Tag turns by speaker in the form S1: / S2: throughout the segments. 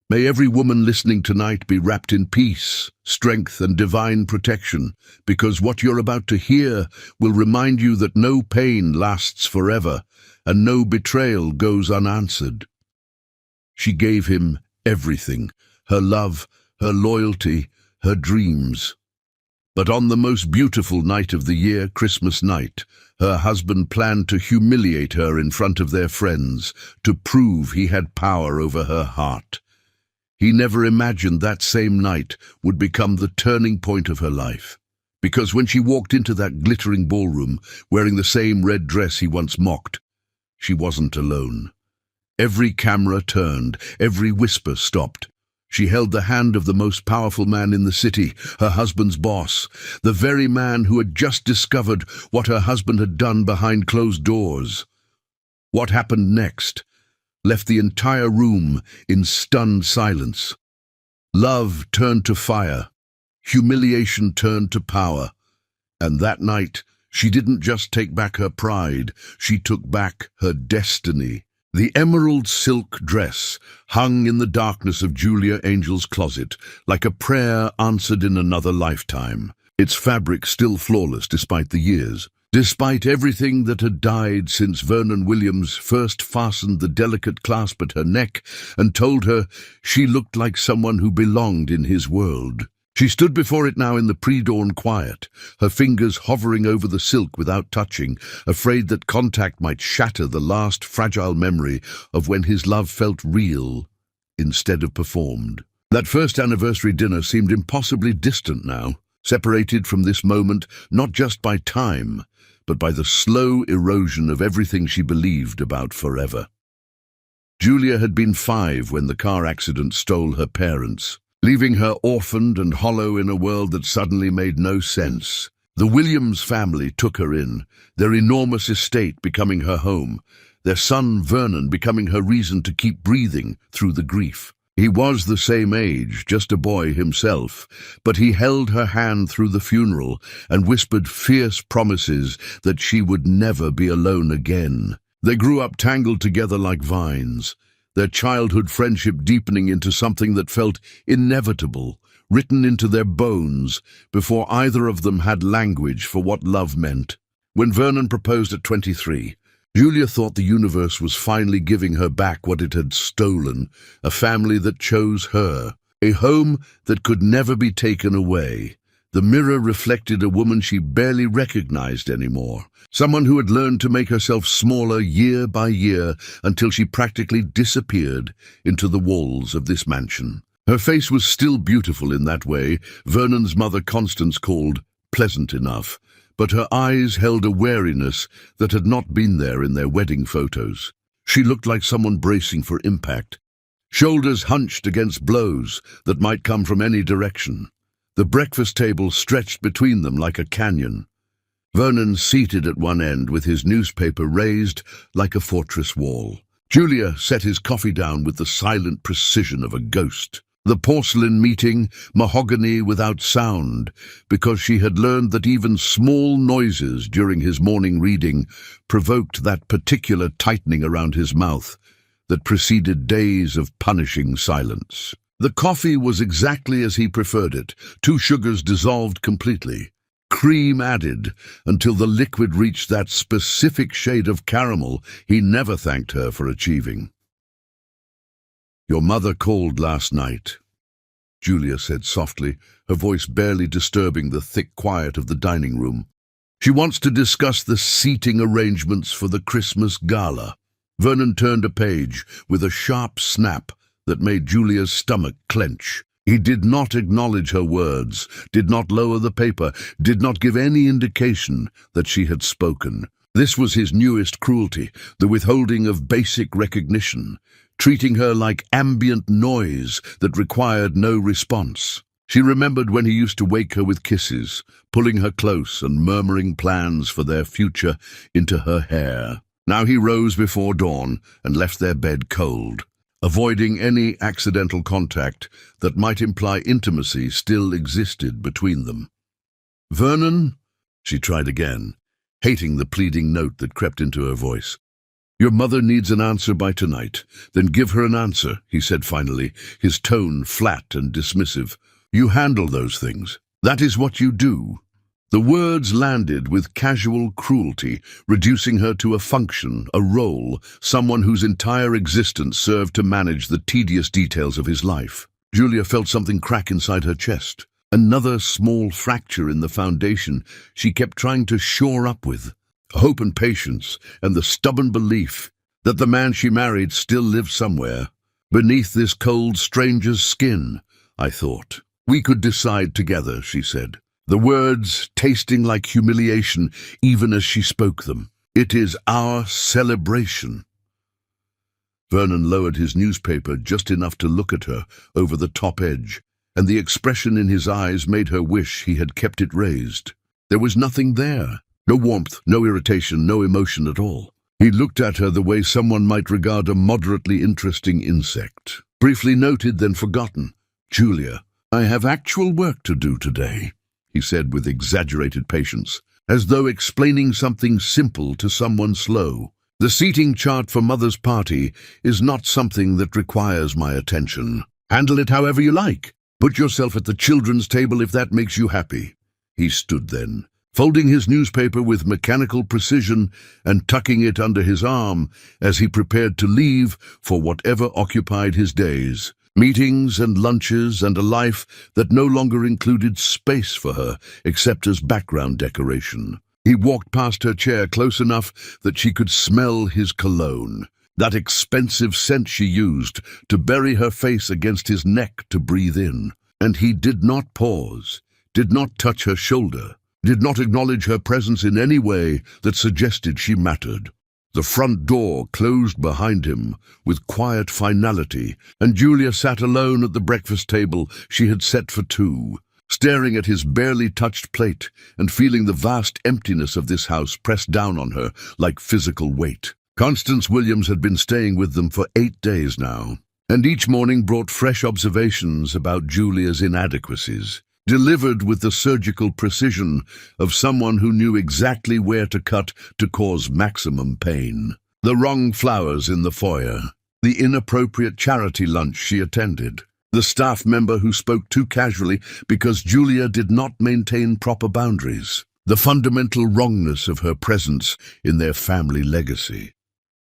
S1: May every woman listening tonight be wrapped in peace, strength, and divine protection, because what you're about to hear will remind you that no pain lasts forever, and no betrayal goes unanswered. She gave him everything, her love, her loyalty, her dreams. But on the most beautiful night of the year, Christmas night, her husband planned to humiliate her in front of their friends, to prove he had power over her heart. He never imagined that same night would become the turning point of her life. Because when she walked into that glittering ballroom, wearing the same red dress he once mocked, she wasn't alone. Every camera turned, every whisper stopped. She held the hand of the most powerful man in the city, her husband's boss, the very man who had just discovered what her husband had done behind closed doors. What happened next left the entire room in stunned silence. Love turned to fire, humiliation turned to power, and that night she didn't just take back her pride, she took back her destiny. The emerald silk dress hung in the darkness of Julia Angel's closet, like a prayer answered in another lifetime, its fabric still flawless despite the years. Despite everything that had died since Vernon Williams first fastened the delicate clasp at her neck and told her she looked like someone who belonged in his world. She stood before it now in the pre-dawn quiet, her fingers hovering over the silk without touching, afraid that contact might shatter the last fragile memory of when his love felt real instead of performed. That first anniversary dinner seemed impossibly distant now, separated from this moment not just by time, but by the slow erosion of everything she believed about forever. Julia had been 5 when the car accident stole her parents, leaving her orphaned and hollow in a world that suddenly made no sense. The Williams family took her in, their enormous estate becoming her home, their son Vernon becoming her reason to keep breathing through the grief. He was the same age, just a boy himself, but he held her hand through the funeral and whispered fierce promises that she would never be alone again. They grew up tangled together like vines, their childhood friendship deepening into something that felt inevitable, written into their bones before either of them had language for what love meant. When Vernon proposed at 23, Julia thought the universe was finally giving her back what it had stolen, a family that chose her, a home that could never be taken away. The mirror reflected a woman she barely recognized anymore, someone who had learned to make herself smaller year by year until she practically disappeared into the walls of this mansion. Her face was still beautiful in that way Vernon's mother Constance called pleasant enough, but her eyes held a wariness that had not been there in their wedding photos. She looked like someone bracing for impact, shoulders hunched against blows that might come from any direction. The breakfast table stretched between them like a canyon. Vernon seated at one end with his newspaper raised like a fortress wall. Julia set his coffee down with the silent precision of a ghost. The porcelain meeting, mahogany without sound, because she had learned that even small noises during his morning reading provoked that particular tightening around his mouth that preceded days of punishing silence. The coffee was exactly as he preferred it, 2 sugars dissolved completely, cream added until the liquid reached that specific shade of caramel he never thanked her for achieving. "Your mother called last night," Julia said softly, her voice barely disturbing the thick quiet of the dining room. "She wants to discuss the seating arrangements for the Christmas gala." Vernon turned a page with a sharp snap that made Julia's stomach clench. He did not acknowledge her words, did not lower the paper, did not give any indication that she had spoken. This was his newest cruelty, the withholding of basic recognition, treating her like ambient noise that required no response. She remembered when he used to wake her with kisses, pulling her close and murmuring plans for their future into her hair. Now he rose before dawn and left their bed cold, avoiding any accidental contact that might imply intimacy still existed between them. "Vernon?" she tried again, hating the pleading note that crept into her voice. Your mother needs an answer by tonight. Then give her an answer, he said finally, his tone flat and dismissive. You handle those things. That is what you do. The words landed with casual cruelty, reducing her to a function, a role, someone whose entire existence served to manage the tedious details of his life. Julia felt something crack inside her chest. Another small fracture in the foundation she kept trying to shore up with. Hope and patience, and the stubborn belief that the man she married still lived somewhere, beneath this cold stranger's skin, I thought. We could decide together, she said, the words tasting like humiliation even as she spoke them. It is our celebration. Vernon lowered his newspaper just enough to look at her over the top edge, and the expression in his eyes made her wish he had kept it raised. There was nothing there. No warmth, no irritation, no emotion at all. He looked at her the way someone might regard a moderately interesting insect. Briefly noted, then forgotten. Julia, I have actual work to do today, he said with exaggerated patience, as though explaining something simple to someone slow. The seating chart for Mother's party is not something that requires my attention. Handle it however you like. Put yourself at the children's table if that makes you happy. He stood then, folding his newspaper with mechanical precision and tucking it under his arm as he prepared to leave for whatever occupied his days. Meetings and lunches and a life that no longer included space for her except as background decoration. He walked past her chair close enough that she could smell his cologne, that expensive scent she used to bury her face against his neck to breathe in. And he did not pause, did not touch her shoulder, did not acknowledge her presence in any way that suggested she mattered. The front door closed behind him with quiet finality, and Julia sat alone at the breakfast table she had set for two, staring at his barely touched plate and feeling the vast emptiness of this house pressed down on her like physical weight. Constance Williams had been staying with them for 8 days now, and each morning brought fresh observations about Julia's inadequacies, delivered with the surgical precision of someone who knew exactly where to cut to cause maximum pain. The wrong flowers in the foyer, the inappropriate charity lunch she attended, the staff member who spoke too casually because Julia did not maintain proper boundaries, the fundamental wrongness of her presence in their family legacy.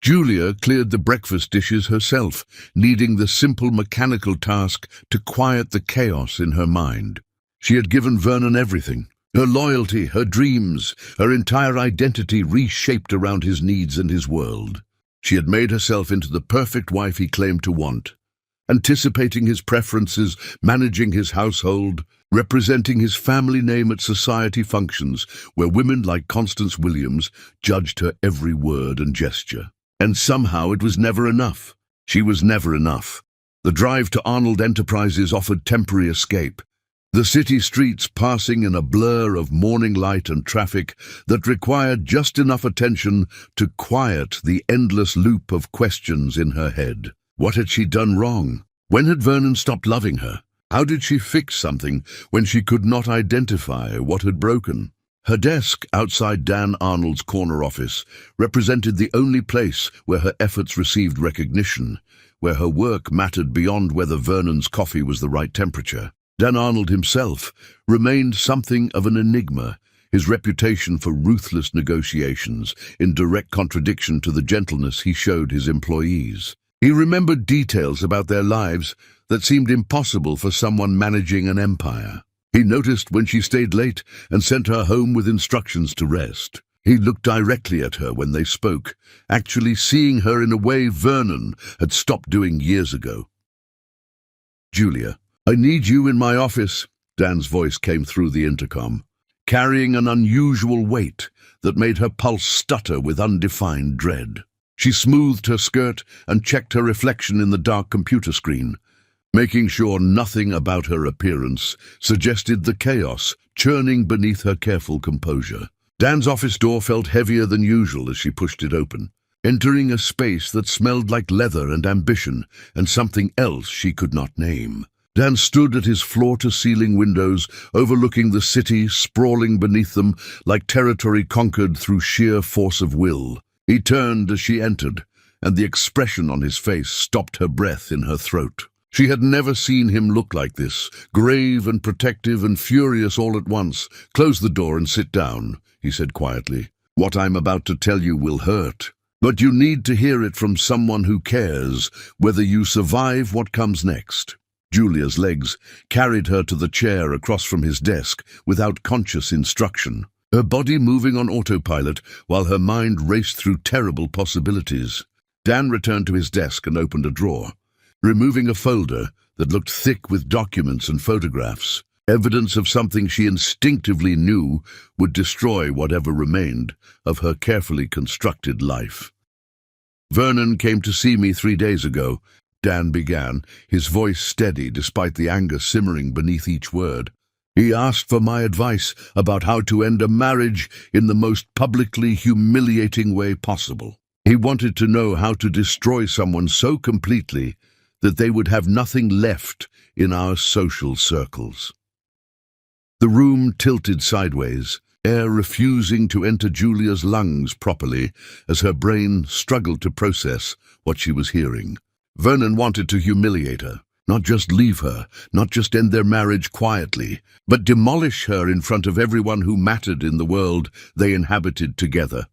S1: Julia cleared the breakfast dishes herself, needing the simple mechanical task to quiet the chaos in her mind. She had given Vernon everything, her loyalty, her dreams, her entire identity reshaped around his needs and his world. She had made herself into the perfect wife he claimed to want, anticipating his preferences, managing his household, representing his family name at society functions where women like Constance Williams judged her every word and gesture. And somehow it was never enough. She was never enough. The drive to Arnold Enterprises offered temporary escape, the city streets passing in a blur of morning light and traffic that required just enough attention to quiet the endless loop of questions in her head. What had she done wrong? When had Vernon stopped loving her? How did she fix something when she could not identify what had broken? Her desk outside Dan Arnold's corner office represented the only place where her efforts received recognition, where her work mattered beyond whether Vernon's coffee was the right temperature. Dan Arnold himself remained something of an enigma, his reputation for ruthless negotiations in direct contradiction to the gentleness he showed his employees. He remembered details about their lives that seemed impossible for someone managing an empire. He noticed when she stayed late and sent her home with instructions to rest. He looked directly at her when they spoke, actually seeing her in a way Vernon had stopped doing years ago. Julia, I need you in my office, Dan's voice came through the intercom, carrying an unusual weight that made her pulse stutter with undefined dread. She smoothed her skirt and checked her reflection in the dark computer screen, making sure nothing about her appearance suggested the chaos churning beneath her careful composure. Dan's office door felt heavier than usual as she pushed it open, entering a space that smelled like leather and ambition and something else she could not name. Dan stood at his floor-to-ceiling windows, overlooking the city sprawling beneath them like territory conquered through sheer force of will. He turned as she entered, and the expression on his face stopped her breath in her throat. She had never seen him look like this, grave and protective and furious all at once. "Close the door and sit down," he said quietly. "What I'm about to tell you will hurt, but you need to hear it from someone who cares, whether you survive what comes next." Julia's legs carried her to the chair across from his desk without conscious instruction, her body moving on autopilot while her mind raced through terrible possibilities. Dan returned to his desk and opened a drawer, removing a folder that looked thick with documents and photographs, evidence of something she instinctively knew would destroy whatever remained of her carefully constructed life. "Vernon came to see me 3 days ago," Dan began, his voice steady despite the anger simmering beneath each word. "He asked for my advice about how to end a marriage in the most publicly humiliating way possible. He wanted to know how to destroy someone so completely that they would have nothing left in our social circles." The room tilted sideways, air refusing to enter Julia's lungs properly as her brain struggled to process what she was hearing. Vernon wanted to humiliate her, not just leave her, not just end their marriage quietly, but demolish her in front of everyone who mattered in the world they inhabited together.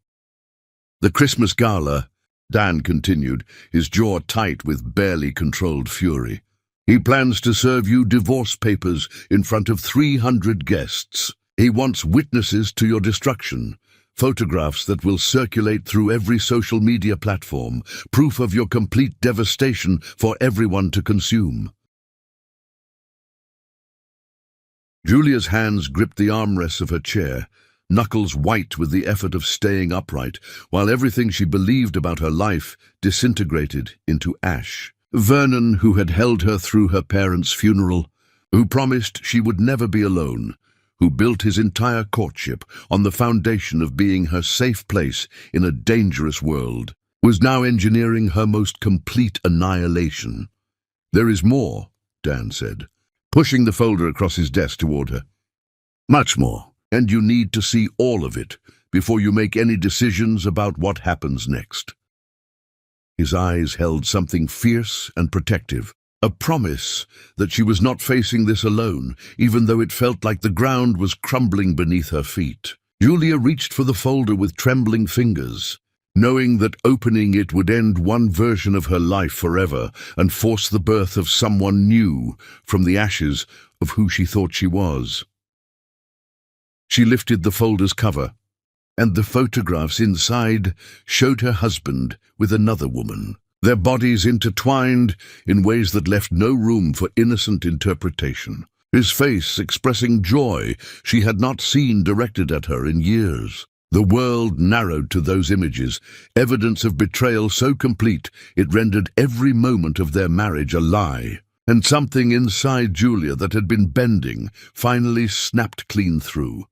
S1: "The Christmas gala," Dan continued, his jaw tight with barely controlled fury. "He plans to serve you divorce papers in front of 300 guests. He wants witnesses to your destruction, photographs that will circulate through every social media platform, proof of your complete devastation for everyone to consume." Julia's hands gripped the armrests of her chair, knuckles white with the effort of staying upright, while everything she believed about her life disintegrated into ash. Vernon, who had held her through her parents' funeral, who promised she would never be alone, who built his entire courtship on the foundation of being her safe place in a dangerous world, was now engineering her most complete annihilation. "There is more," Dan said, pushing the folder across his desk toward her. "Much more, and you need to see all of it before you make any decisions about what happens next." His eyes held something fierce and protective, a promise that she was not facing this alone, even though it felt like the ground was crumbling beneath her feet. Julia reached for the folder with trembling fingers, knowing that opening it would end one version of her life forever and force the birth of someone new from the ashes of who she thought she was. She lifted the folder's cover, and the photographs inside showed her husband with another woman, their bodies intertwined in ways that left no room for innocent interpretation, his face expressing joy she had not seen directed at her in years. The world narrowed to those images, evidence of betrayal so complete it rendered every moment of their marriage a lie, and something inside Julia that had been bending finally snapped clean through.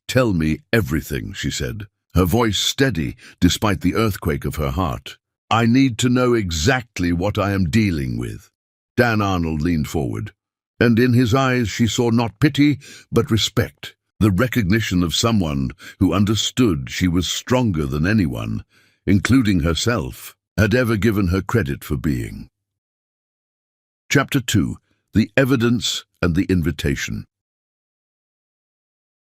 S1: "Tell me everything," she said, her voice steady despite the earthquake of her heart. "I need to know exactly what I am dealing with." Dan Arnold leaned forward, and in his eyes she saw not pity but respect, the recognition of someone who understood she was stronger than anyone, including herself, had ever given her credit for being. Chapter 2. The Evidence and the Invitation.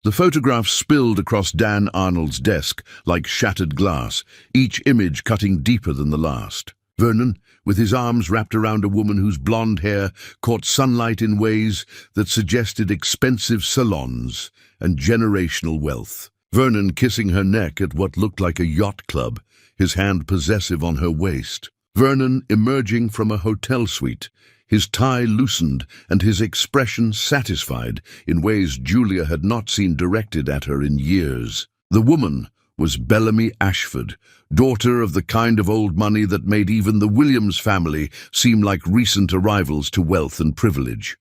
S1: The photographs spilled across Dan Arnold's desk like shattered glass, each image cutting deeper than the last. Vernon, with his arms wrapped around a woman whose blonde hair caught sunlight in ways that suggested expensive salons and generational wealth. Vernon kissing her neck at what looked like a yacht club, his hand possessive on her waist. Vernon emerging from a hotel suite, his tie loosened and his expression satisfied in ways Julia had not seen directed at her in years. The woman was Bellamy Ashford, daughter of the kind of old money that made even the Williams family seem like recent arrivals to wealth and privilege.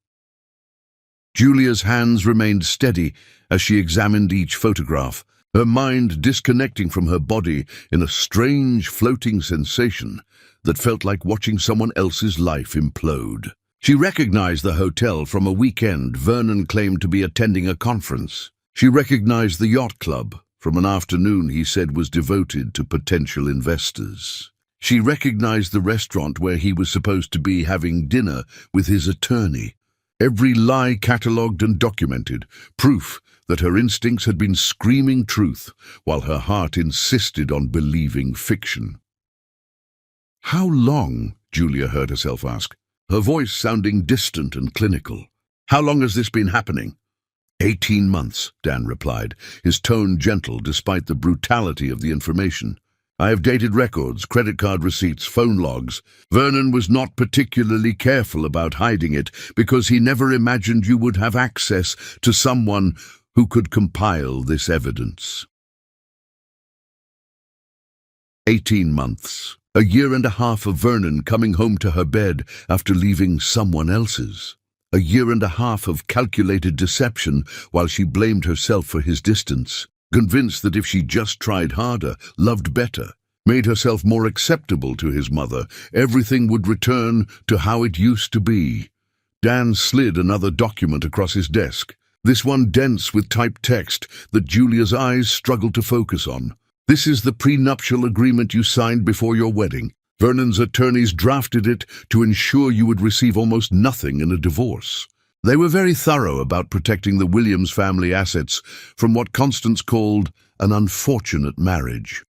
S1: Julia's hands remained steady as she examined each photograph, her mind disconnecting from her body in a strange floating sensation that felt like watching someone else's life implode. She recognized the hotel from a weekend Vernon claimed to be attending a conference. She recognized the yacht club from an afternoon he said was devoted to potential investors. She recognized the restaurant where he was supposed to be having dinner with his attorney. Every lie catalogued and documented, proof that her instincts had been screaming truth, while her heart insisted on believing fiction. "How long?" Julia heard herself ask, her voice sounding distant and clinical. "How long has this been happening?" 18 months, Dan replied, his tone gentle despite the brutality of the information. "I have dated records, credit card receipts, phone logs. Vernon was not particularly careful about hiding it because he never imagined you would have access to someone who could compile this evidence." 18 months. A year and a half of Vernon coming home to her bed after leaving someone else's. A year and a half of calculated deception while she blamed herself for his distance, convinced that if she just tried harder, loved better, made herself more acceptable to his mother, everything would return to how it used to be. Dan slid another document across his desk, this one dense with typed text that Julia's eyes struggled to focus on. "This is the prenuptial agreement you signed before your wedding. Vernon's attorneys drafted it to ensure you would receive almost nothing in a divorce. They were very thorough about protecting the Williams family assets from what Constance called an unfortunate marriage."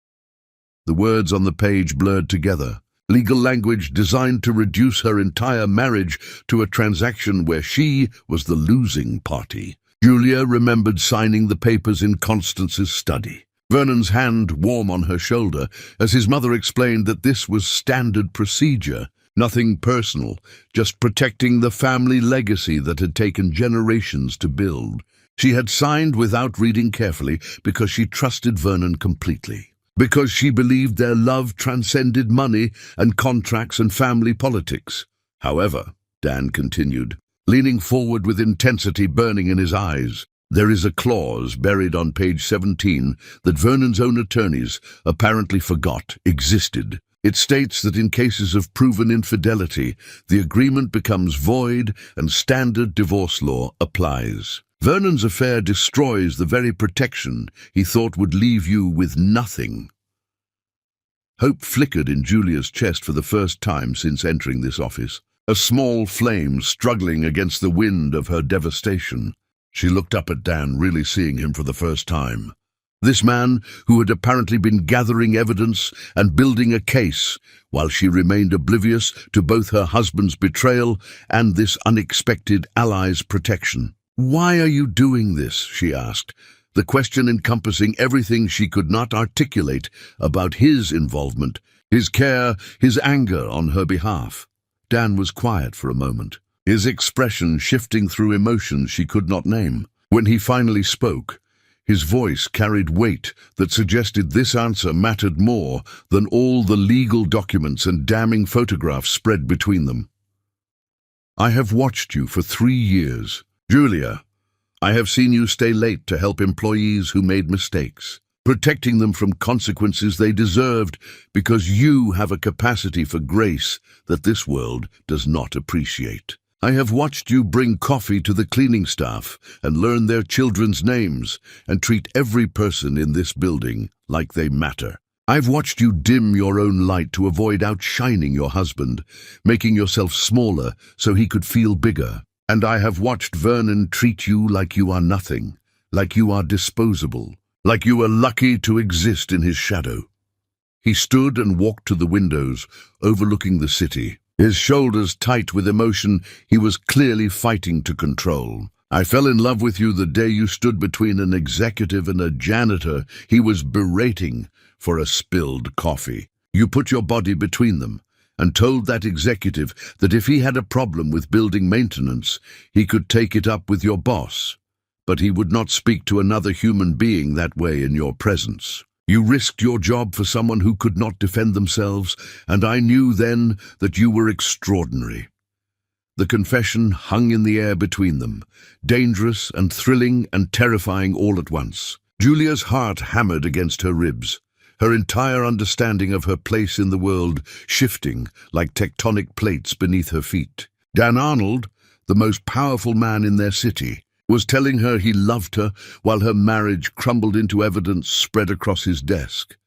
S1: The words on the page blurred together, legal language designed to reduce her entire marriage to a transaction where she was the losing party. Julia remembered signing the papers in Constance's study, Vernon's hand warm on her shoulder, as his mother explained that this was standard procedure, nothing personal, just protecting the family legacy that had taken generations to build. She had signed without reading carefully because she trusted Vernon completely, because she believed their love transcended money and contracts and family politics. "However," Dan continued, leaning forward with intensity burning in his eyes, "there is a clause buried on page 17 that Vernon's own attorneys apparently forgot existed. It states that in cases of proven infidelity, the agreement becomes void and standard divorce law applies. Vernon's affair destroys the very protection he thought would leave you with nothing." Hope flickered in Julia's chest for the first time since entering this office, a small flame struggling against the wind of her devastation. She looked up at Dan, really seeing him for the first time. This man who had apparently been gathering evidence and building a case, while she remained oblivious to both her husband's betrayal and this unexpected ally's protection. "Why are you doing this?" she asked, the question encompassing everything she could not articulate about his involvement, his care, his anger on her behalf. Dan was quiet for a moment, his expression shifting through emotions she could not name. When he finally spoke, his voice carried weight that suggested this answer mattered more than all the legal documents and damning photographs spread between them. "I have watched you for 3 years. Julia, I have seen you stay late to help employees who made mistakes, protecting them from consequences they deserved because you have a capacity for grace that this world does not appreciate. I have watched you bring coffee to the cleaning staff and learn their children's names and treat every person in this building like they matter. I've watched you dim your own light to avoid outshining your husband, making yourself smaller so he could feel bigger. And I have watched Vernon treat you like you are nothing, like you are disposable, like you are lucky to exist in his shadow." He stood and walked to the windows, overlooking the city, his shoulders tight with emotion he was clearly fighting to control. "I fell in love with you the day you stood between an executive and a janitor he was berating for a spilled coffee. You put your body between them and told that executive that if he had a problem with building maintenance, he could take it up with your boss, but he would not speak to another human being that way in your presence. You risked your job for someone who could not defend themselves, and I knew then that you were extraordinary." The confession hung in the air between them, dangerous and thrilling and terrifying all at once. Julia's heart hammered against her ribs, her entire understanding of her place in the world shifting like tectonic plates beneath her feet. Dan Arnold, the most powerful man in their city, was telling her he loved her while her marriage crumbled into evidence spread across his desk.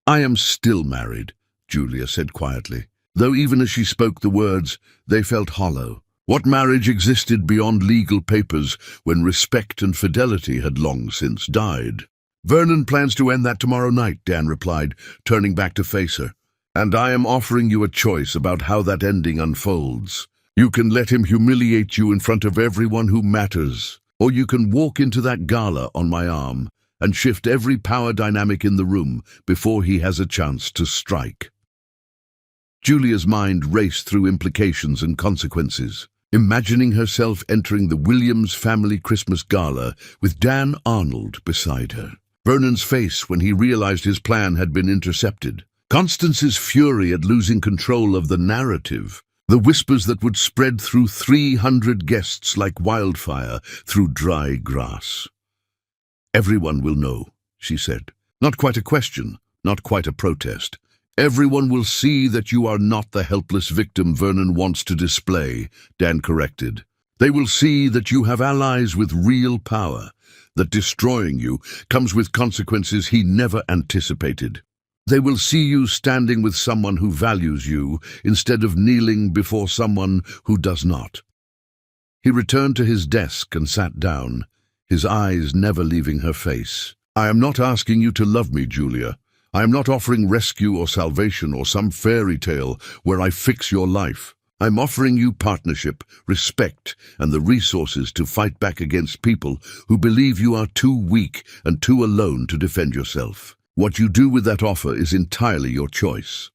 S1: "I am still married," Julia said quietly, though even as she spoke the words, they felt hollow. What marriage existed beyond legal papers when respect and fidelity had long since died? "Vernon plans to end that tomorrow night," Dan replied, turning back to face her. "And I am offering you a choice about how that ending unfolds. You can let him humiliate you in front of everyone who matters, or you can walk into that gala on my arm and shift every power dynamic in the room before he has a chance to strike." Julia's mind raced through implications and consequences, imagining herself entering the Williams family Christmas gala with Dan Arnold beside her. Vernon's face when he realized his plan had been intercepted. Constance's fury at losing control of the narrative. The whispers that would spread through 300 guests like wildfire through dry grass. "Everyone will know," she said. Not quite a question, not quite a protest. "Everyone will see that you are not the helpless victim Vernon wants to display," Dan corrected. "They will see that you have allies with real power, that destroying you comes with consequences he never anticipated. They will see you standing with someone who values you instead of kneeling before someone who does not." He returned to his desk and sat down, his eyes never leaving her face. "I am not asking you to love me, Julia. I am not offering rescue or salvation or some fairy tale where I fix your life. I'm offering you partnership, respect, and the resources to fight back against people who believe you are too weak and too alone to defend yourself. What you do with that offer is entirely your choice."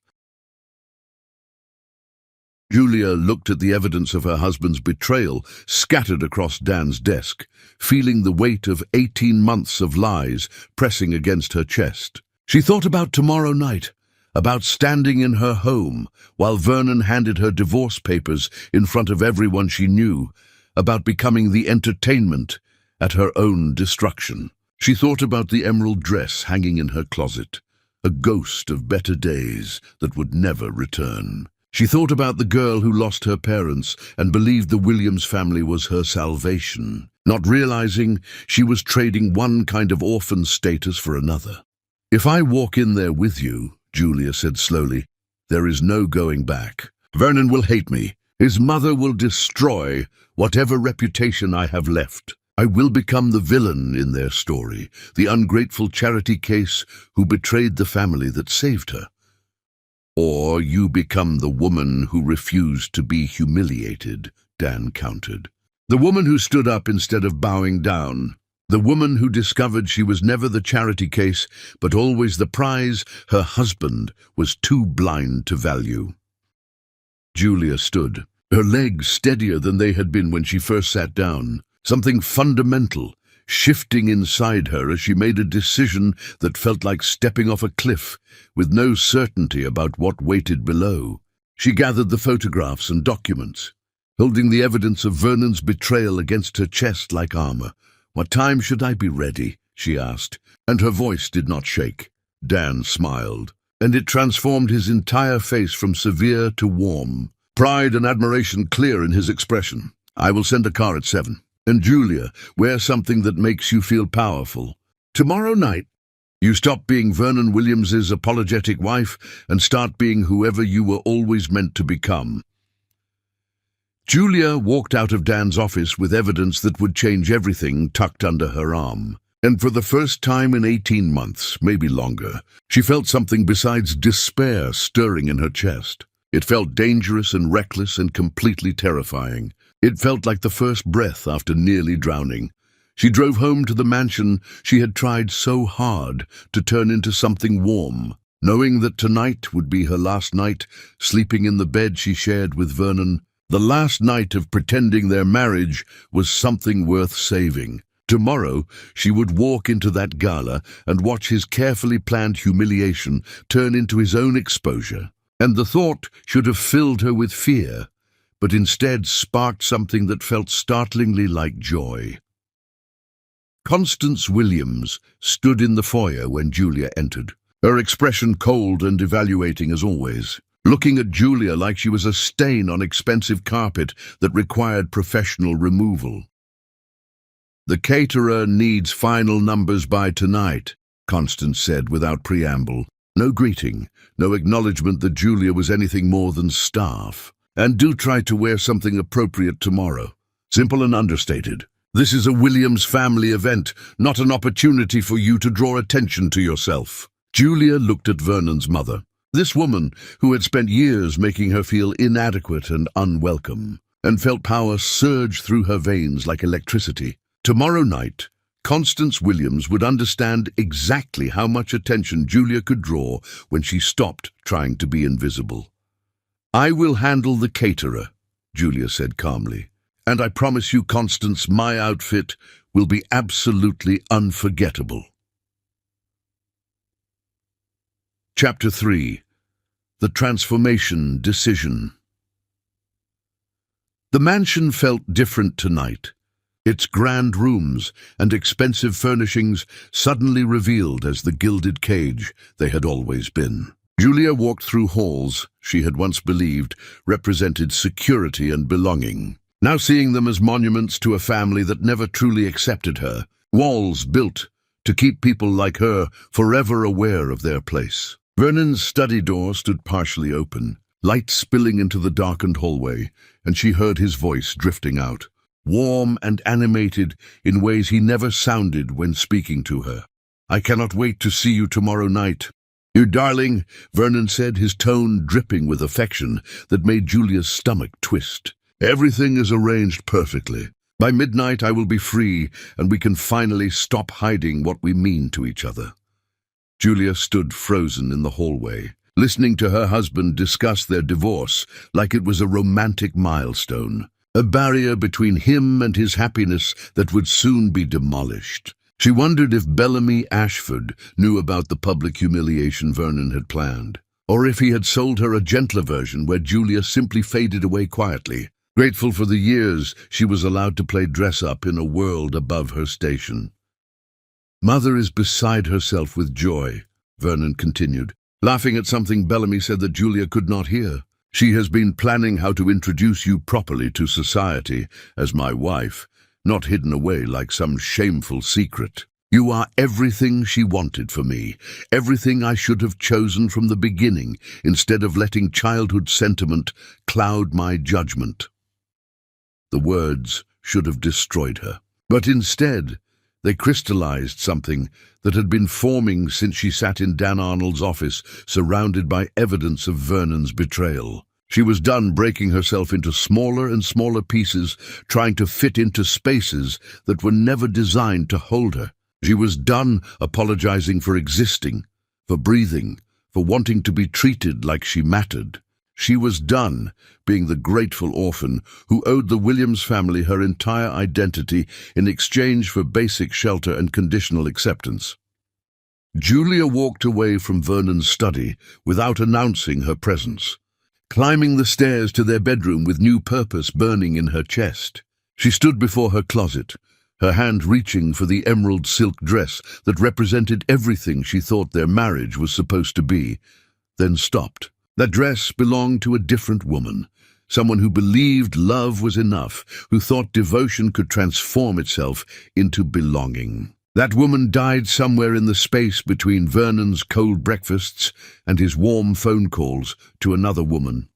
S1: Julia looked at the evidence of her husband's betrayal scattered across Dan's desk, feeling the weight of 18 months of lies pressing against her chest. She thought about tomorrow night, about standing in her home while Vernon handed her divorce papers in front of everyone she knew, about becoming the entertainment at her own destruction. She thought about the emerald dress hanging in her closet, a ghost of better days that would never return. She thought about the girl who lost her parents and believed the Williams family was her salvation, not realizing she was trading one kind of orphan status for another. "If I walk in there with you," Julia said slowly, "there is no going back. Vernon will hate me. His mother will destroy whatever reputation I have left. I will become the villain in their story, the ungrateful charity case who betrayed the family that saved her. Or you become the woman who refused to be humiliated," Dan countered. "The woman who stood up instead of bowing down. The woman who discovered she was never the charity case, but always the prize her husband was too blind to value." Julia stood, her legs steadier than they had been when she first sat down. Something fundamental shifting inside her as she made a decision that felt like stepping off a cliff, with no certainty about what waited below. She gathered the photographs and documents, holding the evidence of Vernon's betrayal against her chest like armor. "What time should I be ready?" she asked, and her voice did not shake. Dan smiled, and it transformed his entire face from severe to warm, pride and admiration clear in his expression. "I will send a car at 7. And Julia, wear something that makes you feel powerful. Tomorrow night, you stop being Vernon Williams's apologetic wife and start being whoever you were always meant to become." Julia walked out of Dan's office with evidence that would change everything tucked under her arm. And for the first time in 18 months, maybe longer, she felt something besides despair stirring in her chest. It felt dangerous and reckless and completely terrifying. It felt like the first breath after nearly drowning. She drove home to the mansion she had tried so hard to turn into something warm, knowing that tonight would be her last night sleeping in the bed she shared with Vernon. The last night of pretending their marriage was something worth saving. Tomorrow she would walk into that gala and watch his carefully planned humiliation turn into his own exposure. And the thought should have filled her with fear, but instead sparked something that felt startlingly like joy. Constance Williams stood in the foyer when Julia entered, her expression cold and evaluating as always, looking at Julia like she was a stain on expensive carpet that required professional removal. The caterer needs final numbers by tonight, Constance said without preamble. No greeting, no acknowledgement that Julia was anything more than staff. And do try to wear something appropriate tomorrow. Simple and understated. This is a Williams family event, not an opportunity for you to draw attention to yourself. Julia looked at Vernon's mother. This woman, who had spent years making her feel inadequate and unwelcome, and felt power surge through her veins like electricity. Tomorrow night, Constance Williams would understand exactly how much attention Julia could draw when she stopped trying to be invisible. "I will handle the caterer," Julia said calmly. "And I promise you, Constance, my outfit will be absolutely unforgettable." Chapter 3. The Transformation Decision. The mansion felt different tonight. Its grand rooms and expensive furnishings suddenly revealed as the gilded cage they had always been. Julia walked through halls she had once believed represented security and belonging, now seeing them as monuments to a family that never truly accepted her, walls built to keep people like her forever aware of their place. Vernon's study door stood partially open, light spilling into the darkened hallway, and she heard his voice drifting out, warm and animated in ways he never sounded when speaking to her. "I cannot wait to see you tomorrow night." "You darling," Vernon said, his tone dripping with affection that made Julia's stomach twist. "Everything is arranged perfectly. By midnight I will be free, and we can finally stop hiding what we mean to each other." Julia stood frozen in the hallway, listening to her husband discuss their divorce like it was a romantic milestone, a barrier between him and his happiness that would soon be demolished. She wondered if Bellamy Ashford knew about the public humiliation Vernon had planned, or if he had sold her a gentler version where Julia simply faded away quietly, grateful for the years she was allowed to play dress-up in a world above her station. "Mother is beside herself with joy," Vernon continued, laughing at something Bellamy said that Julia could not hear. "She has been planning how to introduce you properly to society as my wife, not hidden away like some shameful secret. You are everything she wanted for me, everything I should have chosen from the beginning instead of letting childhood sentiment cloud my judgment." The words should have destroyed her, but instead they crystallized something that had been forming since she sat in Dan Arnold's office, surrounded by evidence of Vernon's betrayal. She was done breaking herself into smaller and smaller pieces, trying to fit into spaces that were never designed to hold her. She was done apologizing for existing, for breathing, for wanting to be treated like she mattered. She was done being the grateful orphan who owed the Williams family her entire identity in exchange for basic shelter and conditional acceptance. Julia walked away from Vernon's study without announcing her presence, climbing the stairs to their bedroom with new purpose burning in her chest. She stood before her closet, her hand reaching for the emerald silk dress that represented everything she thought their marriage was supposed to be, then stopped. That dress belonged to a different woman, someone who believed love was enough, who thought devotion could transform itself into belonging. That woman died somewhere in the space between Vernon's cold breakfasts and his warm phone calls to another woman.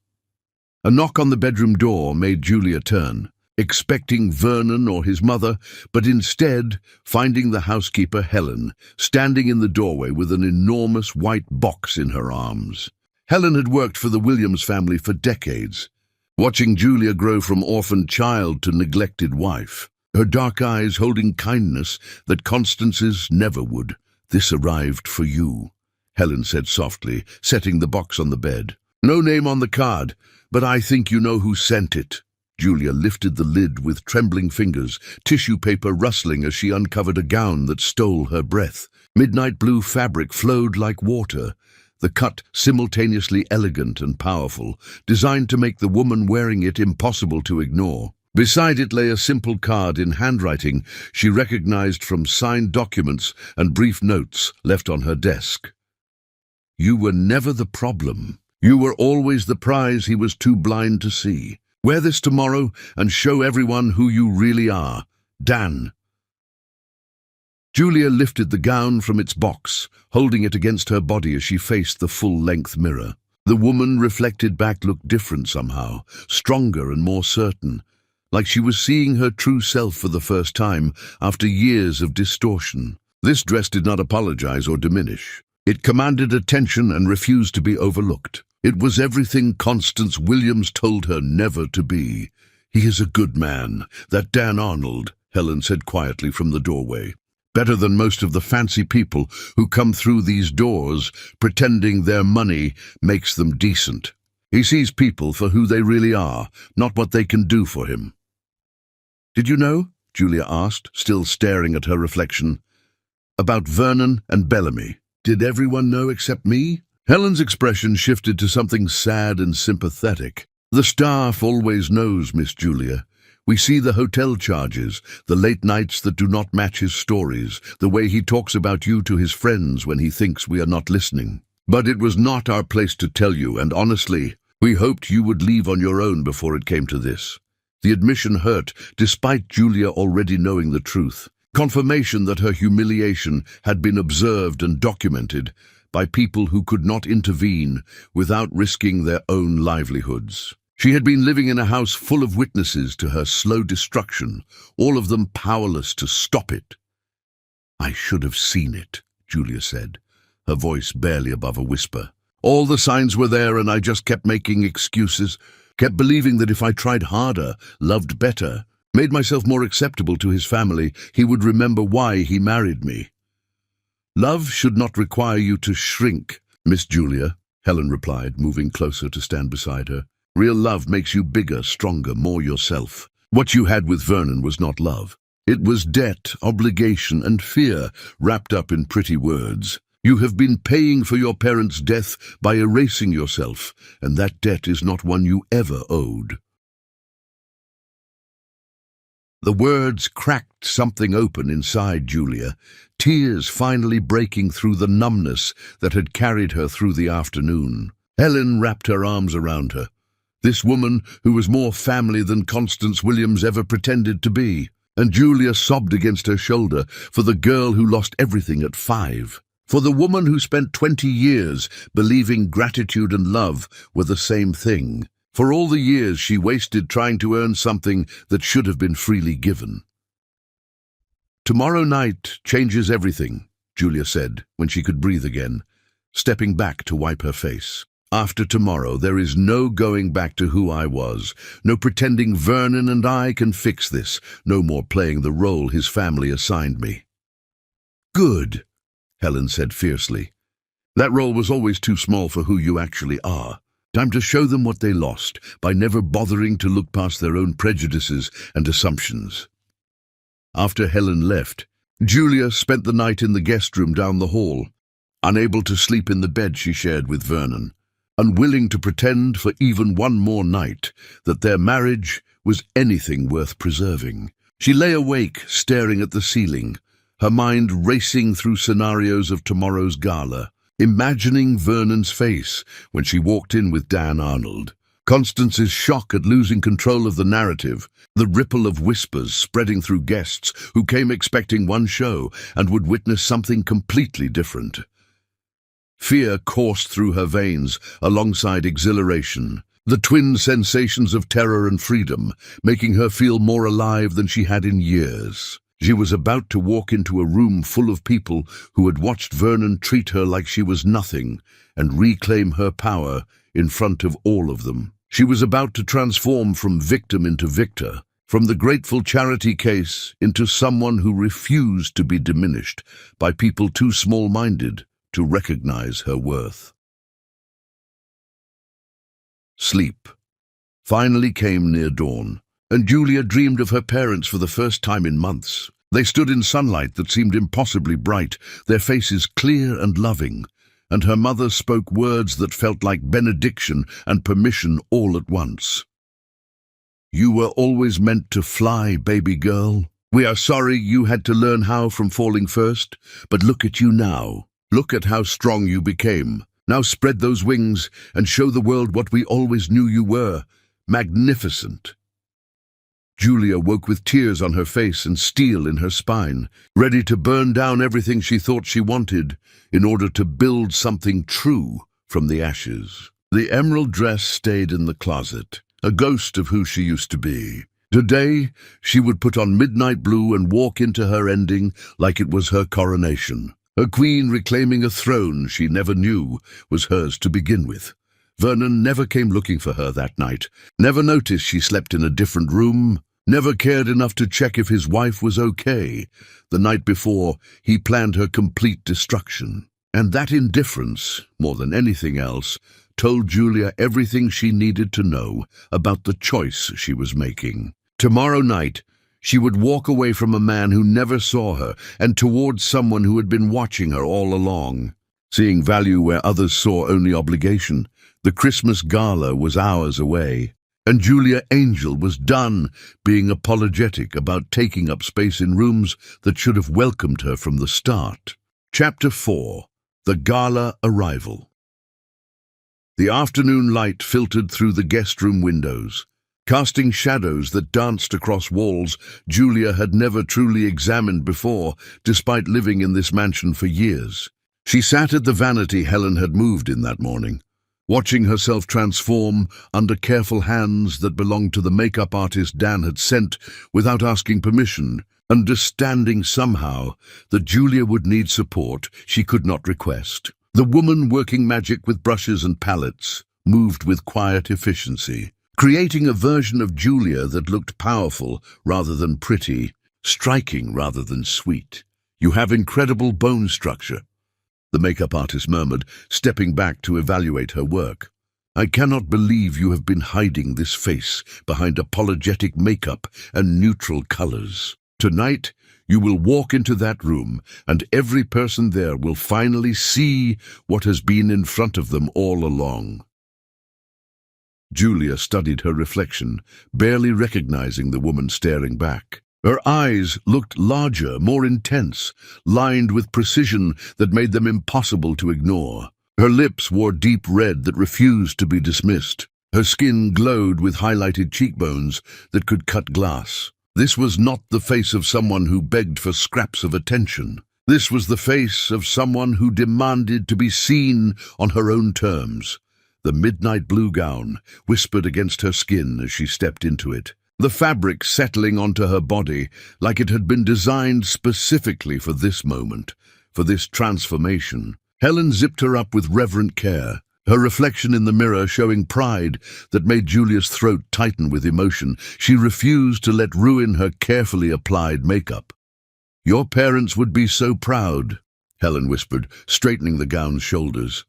S1: A knock on the bedroom door made Julia turn, expecting Vernon or his mother, but instead finding the housekeeper Helen, standing in the doorway with an enormous white box in her arms. Helen had worked for the Williams family for decades, watching Julia grow from orphan child to neglected wife, her dark eyes holding kindness that Constance's never would. "This arrived for you," Helen said softly, setting the box on the bed. "No name on the card, but I think you know who sent it." Julia lifted the lid with trembling fingers, tissue paper rustling as she uncovered a gown that stole her breath. Midnight blue fabric flowed like water, the cut simultaneously elegant and powerful, designed to make the woman wearing it impossible to ignore. Beside it lay a simple card in handwriting she recognized from signed documents and brief notes left on her desk. "You were never the problem. You were always the prize he was too blind to see. Wear this tomorrow and show everyone who you really are. Dan." Julia lifted the gown from its box, holding it against her body as she faced the full-length mirror. The woman reflected back looked different somehow, stronger and more certain, like she was seeing her true self for the first time after years of distortion. This dress did not apologize or diminish. It commanded attention and refused to be overlooked. It was everything Constance Williams told her never to be. "He is a good man, that Dan Arnold," Helen said quietly from the doorway. "Better than most of the fancy people who come through these doors pretending their money makes them decent. He sees people for who they really are, not what they can do for him." "Did you know?" Julia asked, still staring at her reflection. "About Vernon and Bellamy. Did everyone know except me?" Helen's expression shifted to something sad and sympathetic. "The staff always knows, Miss Julia. We see the hotel charges, the late nights that do not match his stories, the way he talks about you to his friends when he thinks we are not listening. But it was not our place to tell you, and honestly, we hoped you would leave on your own before it came to this." The admission hurt, despite Julia already knowing the truth. Confirmation that her humiliation had been observed and documented by people who could not intervene without risking their own livelihoods. She had been living in a house full of witnesses to her slow destruction, all of them powerless to stop it. "I should have seen it," Julia said, her voice barely above a whisper. "All the signs were there and I just kept making excuses, kept believing that if I tried harder, loved better, made myself more acceptable to his family, he would remember why he married me." "Love should not require you to shrink, Miss Julia," Helen replied, moving closer to stand beside her. "Real love makes you bigger, stronger, more yourself. What you had with Vernon was not love. It was debt, obligation, and fear wrapped up in pretty words. You have been paying for your parents' death by erasing yourself, and that debt is not one you ever owed." The words cracked something open inside Julia, tears finally breaking through the numbness that had carried her through the afternoon. Helen wrapped her arms around her. This woman who was more family than Constance Williams ever pretended to be. And Julia sobbed against her shoulder for the girl who lost everything at 5. For the woman who spent 20 years believing gratitude and love were the same thing. For all the years she wasted trying to earn something that should have been freely given. "Tomorrow night changes everything," Julia said when she could breathe again, stepping back to wipe her face. "After tomorrow, there is no going back to who I was, no pretending Vernon and I can fix this, no more playing the role his family assigned me." "Good," Helen said fiercely. "That role was always too small for who you actually are. Time to show them what they lost by never bothering to look past their own prejudices and assumptions." After Helen left, Julia spent the night in the guest room down the hall, unable to sleep in the bed she shared with Vernon. Unwilling to pretend for even one more night that their marriage was anything worth preserving. She lay awake, staring at the ceiling, her mind racing through scenarios of tomorrow's gala, imagining Vernon's face when she walked in with Dan Arnold. Constance's shock at losing control of the narrative, the ripple of whispers spreading through guests who came expecting one show and would witness something completely different. Fear coursed through her veins alongside exhilaration, the twin sensations of terror and freedom, making her feel more alive than she had in years. She was about to walk into a room full of people who had watched Vernon treat her like she was nothing and reclaim her power in front of all of them. She was about to transform from victim into victor, from the grateful charity case into someone who refused to be diminished by people too small-minded to recognize her worth. Sleep finally came near dawn, and Julia dreamed of her parents for the first time in months. They stood in sunlight that seemed impossibly bright, their faces clear and loving, and her mother spoke words that felt like benediction and permission all at once. "You were always meant to fly, baby girl. We are sorry you had to learn how from falling first, but look at you now. Look at how strong you became. Now spread those wings and show the world what we always knew you were. Magnificent." Julia woke with tears on her face and steel in her spine, ready to burn down everything she thought she wanted in order to build something true from the ashes. The emerald dress stayed in the closet, a ghost of who she used to be. Today, she would put on midnight blue and walk into her ending like it was her coronation. A queen reclaiming a throne she never knew was hers to begin with. Vernon never came looking for her that night, never noticed she slept in a different room, never cared enough to check if his wife was okay. The night before, he planned her complete destruction. And that indifference, more than anything else, told Julia everything she needed to know about the choice she was making. Tomorrow night, she would walk away from a man who never saw her and towards someone who had been watching her all along. Seeing value where others saw only obligation, the Christmas gala was hours away, and Julia Angel was done being apologetic about taking up space in rooms that should have welcomed her from the start. Chapter 4. The Gala Arrival. The afternoon light filtered through the guest room windows, casting shadows that danced across walls Julia had never truly examined before, despite living in this mansion for years. She sat at the vanity Helen had moved in that morning, watching herself transform under careful hands that belonged to the makeup artist Dan had sent without asking permission, understanding somehow that Julia would need support she could not request. The woman working magic with brushes and palettes moved with quiet efficiency, creating a version of Julia that looked powerful rather than pretty, striking rather than sweet. "You have incredible bone structure," the makeup artist murmured, stepping back to evaluate her work. "I cannot believe you have been hiding this face behind apologetic makeup and neutral colors. Tonight, you will walk into that room, and every person there will finally see what has been in front of them all along." Julia studied her reflection, barely recognizing the woman staring back. Her eyes looked larger, more intense, lined with precision that made them impossible to ignore. Her lips wore deep red that refused to be dismissed. Her skin glowed with highlighted cheekbones that could cut glass. This was not the face of someone who begged for scraps of attention. This was the face of someone who demanded to be seen on her own terms. The midnight blue gown whispered against her skin as she stepped into it, the fabric settling onto her body like it had been designed specifically for this moment, for this transformation. Helen zipped her up with reverent care, her reflection in the mirror showing pride that made Julia's throat tighten with emotion. She refused to let ruin her carefully applied makeup. "Your parents would be so proud," Helen whispered, straightening the gown's shoulders.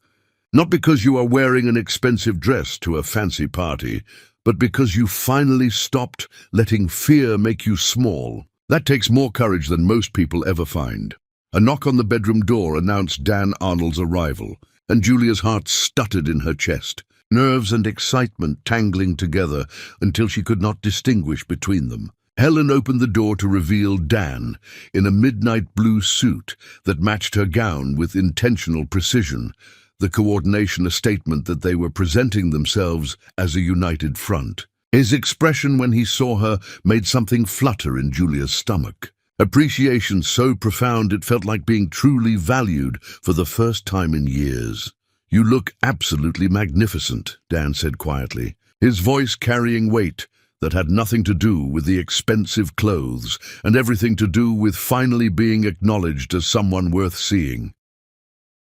S1: "Not because you are wearing an expensive dress to a fancy party, but because you finally stopped letting fear make you small. That takes more courage than most people ever find." A knock on the bedroom door announced Dan Arnold's arrival, and Julia's heart stuttered in her chest, nerves and excitement tangling together until she could not distinguish between them. Helen opened the door to reveal Dan in a midnight blue suit that matched her gown with intentional precision, the coordination a statement that they were presenting themselves as a united front. His expression when he saw her made something flutter in Julia's stomach. Appreciation so profound it felt like being truly valued for the first time in years. "You look absolutely magnificent," Dan said quietly, his voice carrying weight that had nothing to do with the expensive clothes and everything to do with finally being acknowledged as someone worth seeing.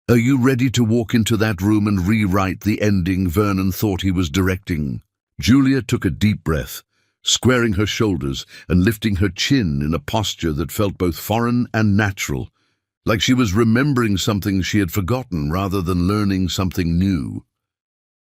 S1: "Are you ready to walk into that room and rewrite the ending Vernon thought he was directing?" Julia took a deep breath, squaring her shoulders and lifting her chin in a posture that felt both foreign and natural, like she was remembering something she had forgotten rather than learning something new.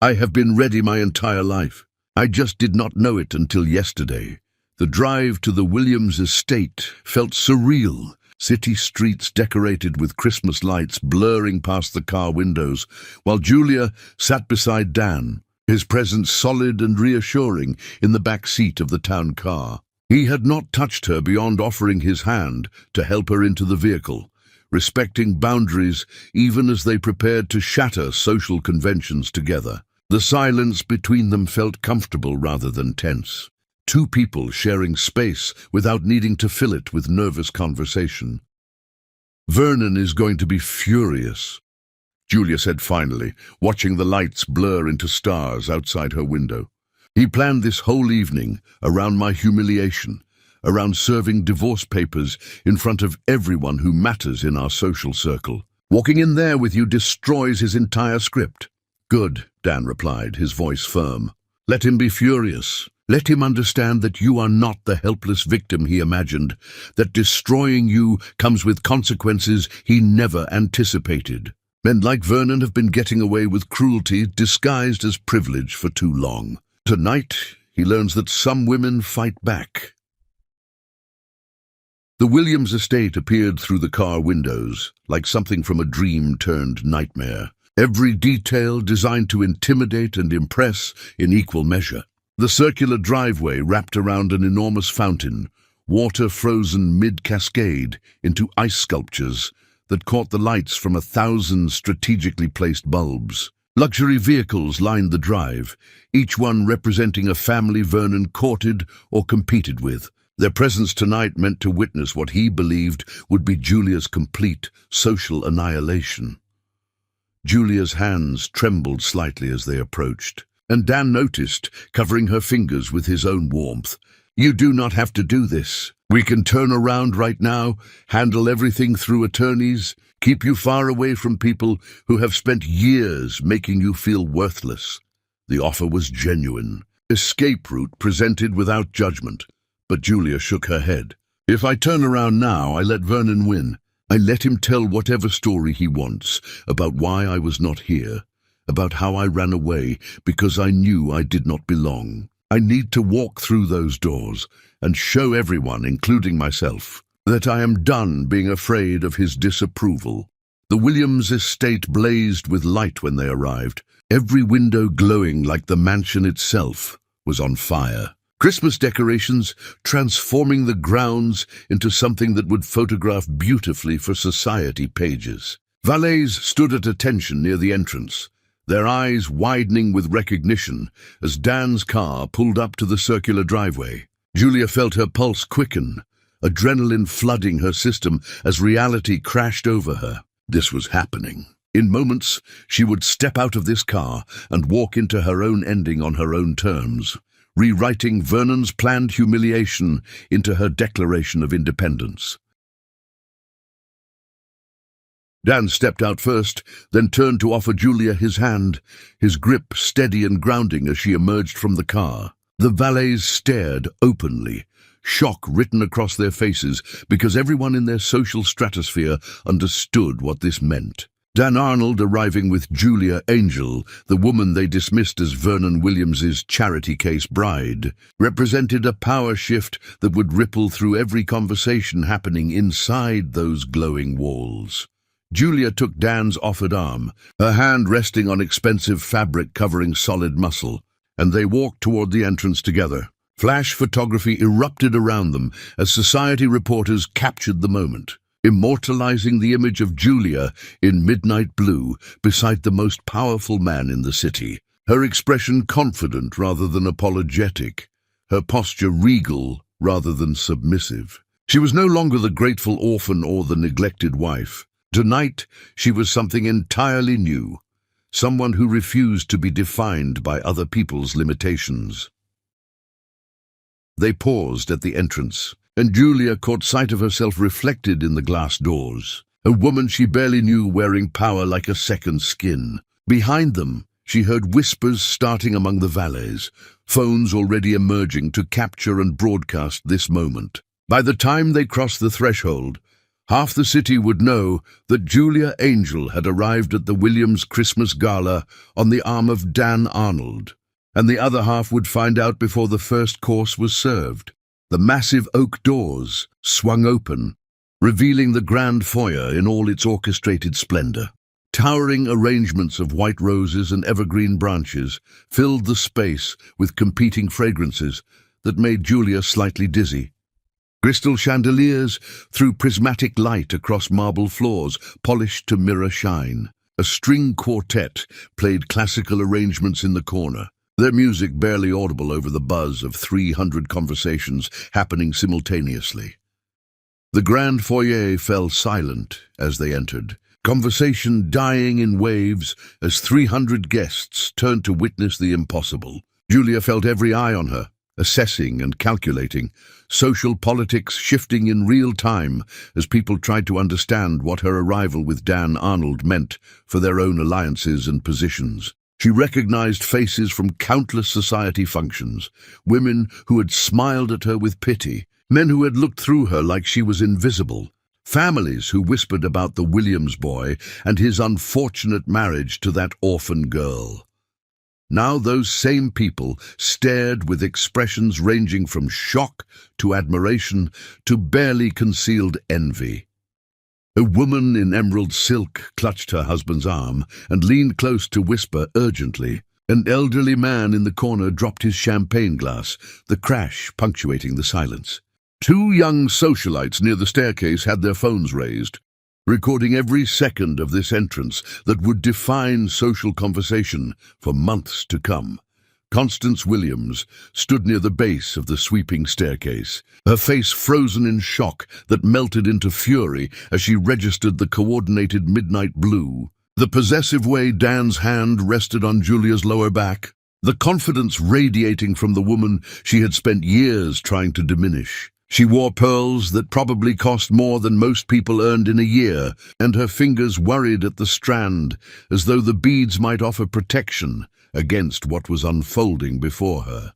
S1: "I have been ready my entire life. I just did not know it until yesterday." The drive to the Williams estate felt surreal, city streets decorated with Christmas lights blurring past the car windows, while Julia sat beside Dan, his presence solid and reassuring in the back seat of the town car. He had not touched her beyond offering his hand to help her into the vehicle, respecting boundaries even as they prepared to shatter social conventions together. The silence between them felt comfortable rather than tense. Two people sharing space without needing to fill it with nervous conversation. Vernon is going to be furious, Julia said finally, watching the lights blur into stars outside her window. He planned this whole evening around my humiliation, around serving divorce papers in front of everyone who matters in our social circle. Walking in there with you destroys his entire script. Good, Dan replied, his voice firm. Let him be furious. Let him understand that you are not the helpless victim he imagined, that destroying you comes with consequences he never anticipated. Men like Vernon have been getting away with cruelty disguised as privilege for too long. Tonight, he learns that some women fight back. The Williams estate appeared through the car windows, like something from a dream turned nightmare. Every detail designed to intimidate and impress in equal measure. The circular driveway wrapped around an enormous fountain, water frozen mid-cascade into ice sculptures that caught the lights from 1,000 strategically placed bulbs. Luxury vehicles lined the drive, each one representing a family Vernon courted or competed with. Their presence tonight meant to witness what he believed would be Julia's complete social annihilation. Julia's hands trembled slightly as they approached, and Dan noticed, covering her fingers with his own warmth. You do not have to do this. We can turn around right now, handle everything through attorneys, keep you far away from people who have spent years making you feel worthless. The offer was genuine. Escape route presented without judgment. But Julia shook her head. If I turn around now, I let Vernon win. I let him tell whatever story he wants about why I was not here, about how I ran away because I knew I did not belong. I need to walk through those doors and show everyone, including myself, that I am done being afraid of his disapproval. The Williams estate blazed with light when they arrived. Every window glowing like the mansion itself was on fire. Christmas decorations transforming the grounds into something that would photograph beautifully for society pages. Valets stood at attention near the entrance, their eyes widening with recognition as Dan's car pulled up to the circular driveway. Julia felt her pulse quicken, adrenaline flooding her system as reality crashed over her. This was happening. In moments, she would step out of this car and walk into her own ending on her own terms, rewriting Vernon's planned humiliation into her declaration of independence. Dan stepped out first, then turned to offer Julia his hand, his grip steady and grounding as she emerged from the car. The valets stared openly, shock written across their faces because everyone in their social stratosphere understood what this meant. Dan Arnold arriving with Julia Angel, the woman they dismissed as Vernon Williams's charity case bride, represented a power shift that would ripple through every conversation happening inside those glowing walls. Julia took Dan's offered arm, her hand resting on expensive fabric covering solid muscle, and they walked toward the entrance together. Flash photography erupted around them as society reporters captured the moment, immortalizing the image of Julia in midnight blue beside the most powerful man in the city. Her expression confident rather than apologetic, her posture regal rather than submissive. She was no longer the grateful orphan or the neglected wife. Tonight, she was something entirely new, someone who refused to be defined by other people's limitations. They paused at the entrance, and Julia caught sight of herself reflected in the glass doors, a woman she barely knew wearing power like a second skin. Behind them, she heard whispers starting among the valets, phones already emerging to capture and broadcast this moment. By the time they crossed the threshold, half the city would know that Julia Angel had arrived at the Williams Christmas Gala on the arm of Dan Arnold, and the other half would find out before the first course was served. The massive oak doors swung open, revealing the grand foyer in all its orchestrated splendor. Towering arrangements of white roses and evergreen branches filled the space with competing fragrances that made Julia slightly dizzy. Crystal chandeliers threw prismatic light across marble floors, polished to mirror shine. A string quartet played classical arrangements in the corner. their music barely audible over the buzz of 300 conversations happening simultaneously. The grand foyer fell silent as they entered, conversation dying in waves as 300 guests turned to witness the impossible. Julia felt every eye on her, assessing and calculating, social politics shifting in real time as people tried to understand what her arrival with Dan Arnold meant for their own alliances and positions. She recognized faces from countless society functions, women who had smiled at her with pity, men who had looked through her like she was invisible, families who whispered about the Williams boy and his unfortunate marriage to that orphan girl. Now those same people stared with expressions ranging from shock to admiration to barely concealed envy. A woman in emerald silk clutched her husband's arm and leaned close to whisper urgently. An elderly man in the corner dropped his champagne glass, the crash punctuating the silence. Two young socialites near the staircase had their phones raised, recording every second of this entrance that would define social conversation for months to come. Constance Williams stood near the base of the sweeping staircase, her face frozen in shock that melted into fury as she registered the coordinated midnight blue, the possessive way Dan's hand rested on Julia's lower back, the confidence radiating from the woman she had spent years trying to diminish. She wore pearls that probably cost more than most people earned in a year, and her fingers worried at the strand, as though the beads might offer protection against what was unfolding before her.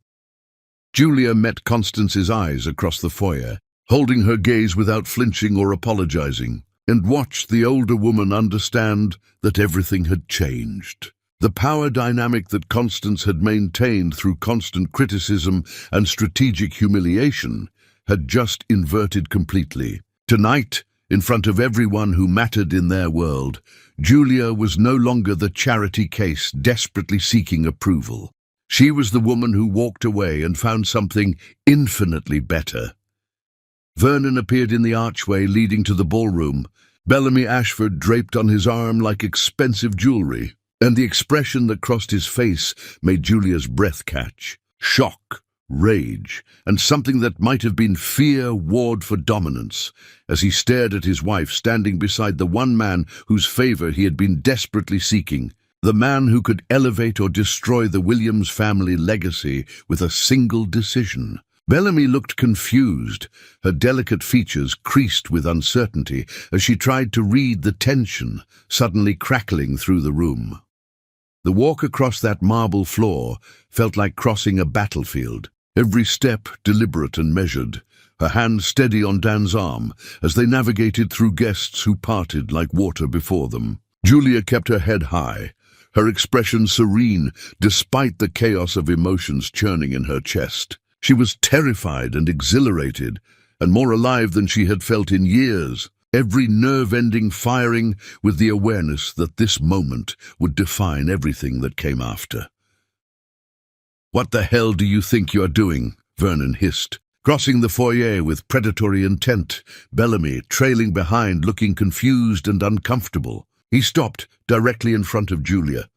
S1: Julia met Constance's eyes across the foyer, holding her gaze without flinching or apologizing, and watched the older woman understand that everything had changed. The power dynamic that Constance had maintained through constant criticism and strategic humiliation had just inverted completely. Tonight, in front of everyone who mattered in their world, Julia was no longer the charity case desperately seeking approval. She was the woman who walked away and found something infinitely better. Vernon appeared in the archway leading to the ballroom, Bellamy Ashford draped on his arm like expensive jewelry, and the expression that crossed his face made Julia's breath catch. Shock, rage, and something that might have been fear warred for dominance as he stared at his wife standing beside the one man whose favor he had been desperately seeking, the man who could elevate or destroy the Williams family legacy with a single decision. Bellamy looked confused, her delicate features creased with uncertainty as she tried to read the tension suddenly crackling through the room. The walk across that marble floor felt like crossing a battlefield, every step deliberate and measured, her hand steady on Dan's arm as they navigated through guests who parted like water before them. Julia kept her head high, her expression serene despite the chaos of emotions churning in her chest. She was terrified and exhilarated, and more alive than she had felt in years, every nerve-ending firing with the awareness that this moment would define everything that came after. "What the hell do you think you're doing?" Vernon hissed, crossing the foyer with predatory intent, Bellamy trailing behind, looking confused and uncomfortable. He stopped directly in front of Julia,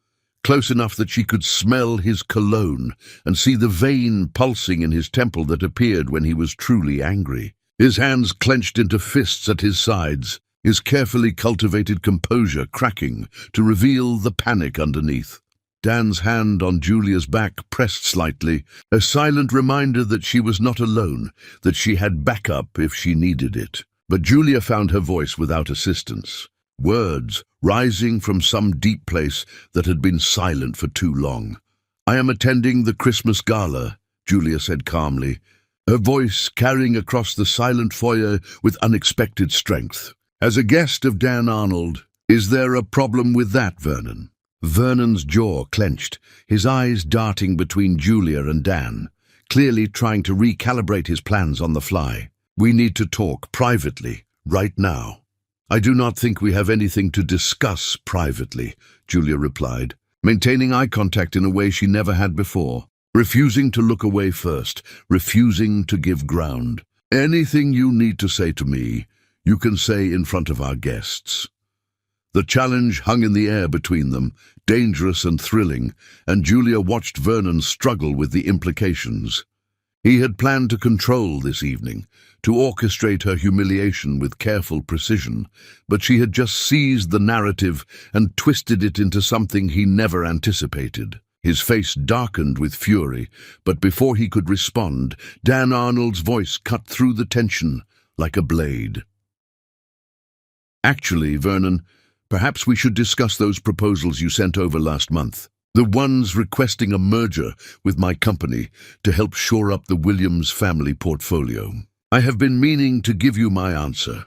S1: close enough that she could smell his cologne and see the vein pulsing in his temple that appeared when he was truly angry. His hands clenched into fists at his sides, his carefully cultivated composure cracking to reveal the panic underneath. Dan's hand on Julia's back pressed slightly, a silent reminder that she was not alone, that she had backup if she needed it. But Julia found her voice without assistance, words rising from some deep place that had been silent for too long. "I am attending the Christmas gala," Julia said calmly, her voice carrying across the silent foyer with unexpected strength. "As a guest of Dan Arnold, is there a problem with that, Vernon?" Vernon's jaw clenched, his eyes darting between Julia and Dan, clearly trying to recalibrate his plans on the fly. "We need to talk privately, right now." "I do not think we have anything to discuss privately," Julia replied, maintaining eye contact in a way she never had before, refusing to look away first, refusing to give ground. "Anything you need to say to me, you can say in front of our guests." The challenge hung in the air between them, dangerous and thrilling, and Julia watched Vernon struggle with the implications. He had planned to control this evening, to orchestrate her humiliation with careful precision, but she had just seized the narrative and twisted it into something he never anticipated. His face darkened with fury, but before he could respond, Dan Arnold's voice cut through the tension like a blade. "Actually, Vernon, perhaps we should discuss those proposals you sent over last month. The ones requesting a merger with my company to help shore up the Williams family portfolio. I have been meaning to give you my answer."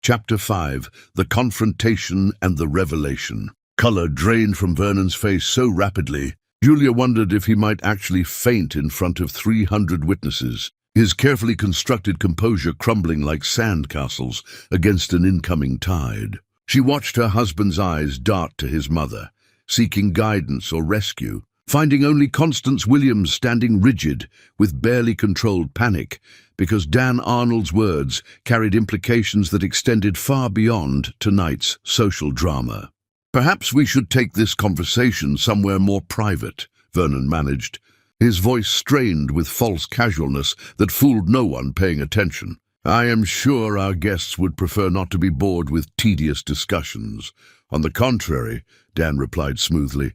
S1: Chapter 5, The Confrontation and the Revelation. Color drained from Vernon's face so rapidly, Julia wondered if he might actually faint in front of 300 witnesses, his carefully constructed composure crumbling like sandcastles against an incoming tide. She watched her husband's eyes dart to his mother, seeking guidance or rescue, finding only Constance Williams standing rigid with barely controlled panic, because Dan Arnold's words carried implications that extended far beyond tonight's social drama. "Perhaps we should take this conversation somewhere more private," Vernon managed, his voice strained with false casualness that fooled no one paying attention. "I am sure our guests would prefer not to be bored with tedious discussions." "On the contrary," Dan replied smoothly,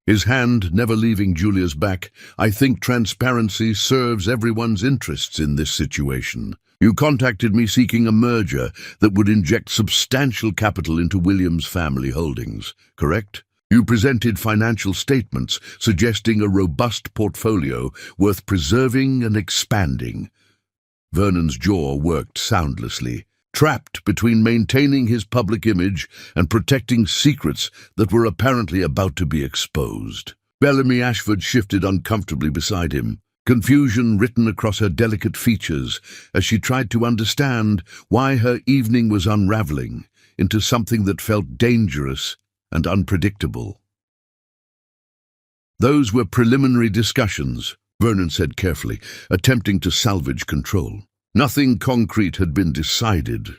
S1: his hand never leaving Julia's back, "I think transparency serves everyone's interests in this situation. You contacted me seeking a merger that would inject substantial capital into Williams family holdings, correct? You presented financial statements suggesting a robust portfolio worth preserving and expanding." Vernon's jaw worked soundlessly, trapped between maintaining his public image and protecting secrets that were apparently about to be exposed. Bellamy Ashford shifted uncomfortably beside him, confusion written across her delicate features as she tried to understand why her evening was unraveling into something that felt dangerous and unpredictable. "Those were preliminary discussions," Vernon said carefully, attempting to salvage control. "Nothing concrete had been decided."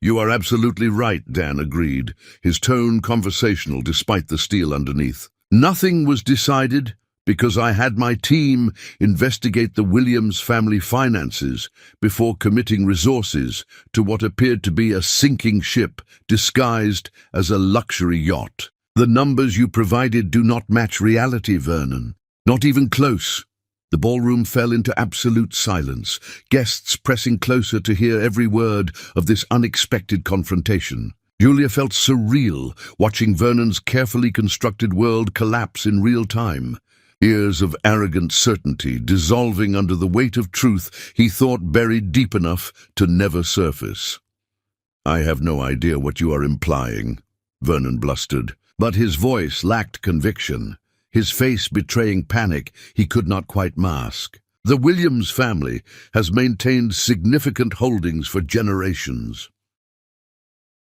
S1: "You are absolutely right," Dan agreed, his tone conversational despite the steel underneath. "Nothing was decided because I had my team investigate the Williams family finances before committing resources to what appeared to be a sinking ship disguised as a luxury yacht. The numbers you provided do not match reality, Vernon. Not even close." The ballroom fell into absolute silence, guests pressing closer to hear every word of this unexpected confrontation. Julia felt surreal, watching Vernon's carefully constructed world collapse in real time. Years of arrogant certainty dissolving under the weight of truth he thought buried deep enough to never surface. "I have no idea what you are implying," Vernon blustered, but his voice lacked conviction, his face betraying panic he could not quite mask. "The Williams family has maintained significant holdings for generations."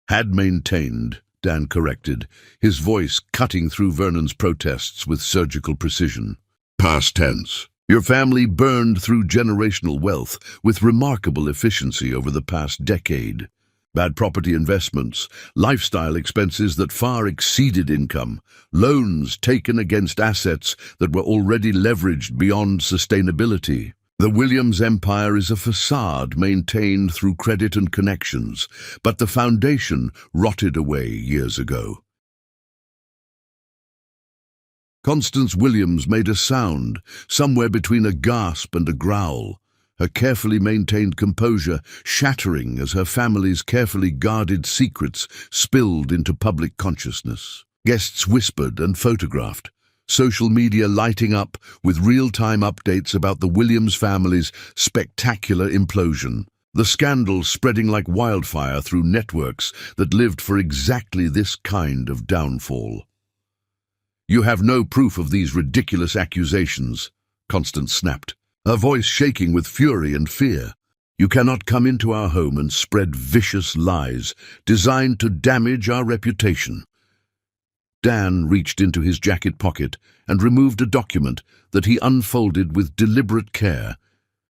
S1: "Had maintained," Dan corrected, his voice cutting through Vernon's protests with surgical precision. "Past tense. Your family burned through generational wealth with remarkable efficiency over the past decade. Bad property investments, lifestyle expenses that far exceeded income, loans taken against assets that were already leveraged beyond sustainability. The Williams empire is a facade maintained through credit and connections, but the foundation rotted away years ago." Constance Williams made a sound, somewhere between a gasp and a growl, her carefully maintained composure shattering as her family's carefully guarded secrets spilled into public consciousness. Guests whispered and photographed, social media lighting up with real-time updates about the Williams family's spectacular implosion, the scandal spreading like wildfire through networks that lived for exactly this kind of downfall. "You have no proof of these ridiculous accusations," Constance snapped, her voice shaking with fury and fear. "You cannot come into our home and spread vicious lies designed to damage our reputation." Dan reached into his jacket pocket and removed a document that he unfolded with deliberate care,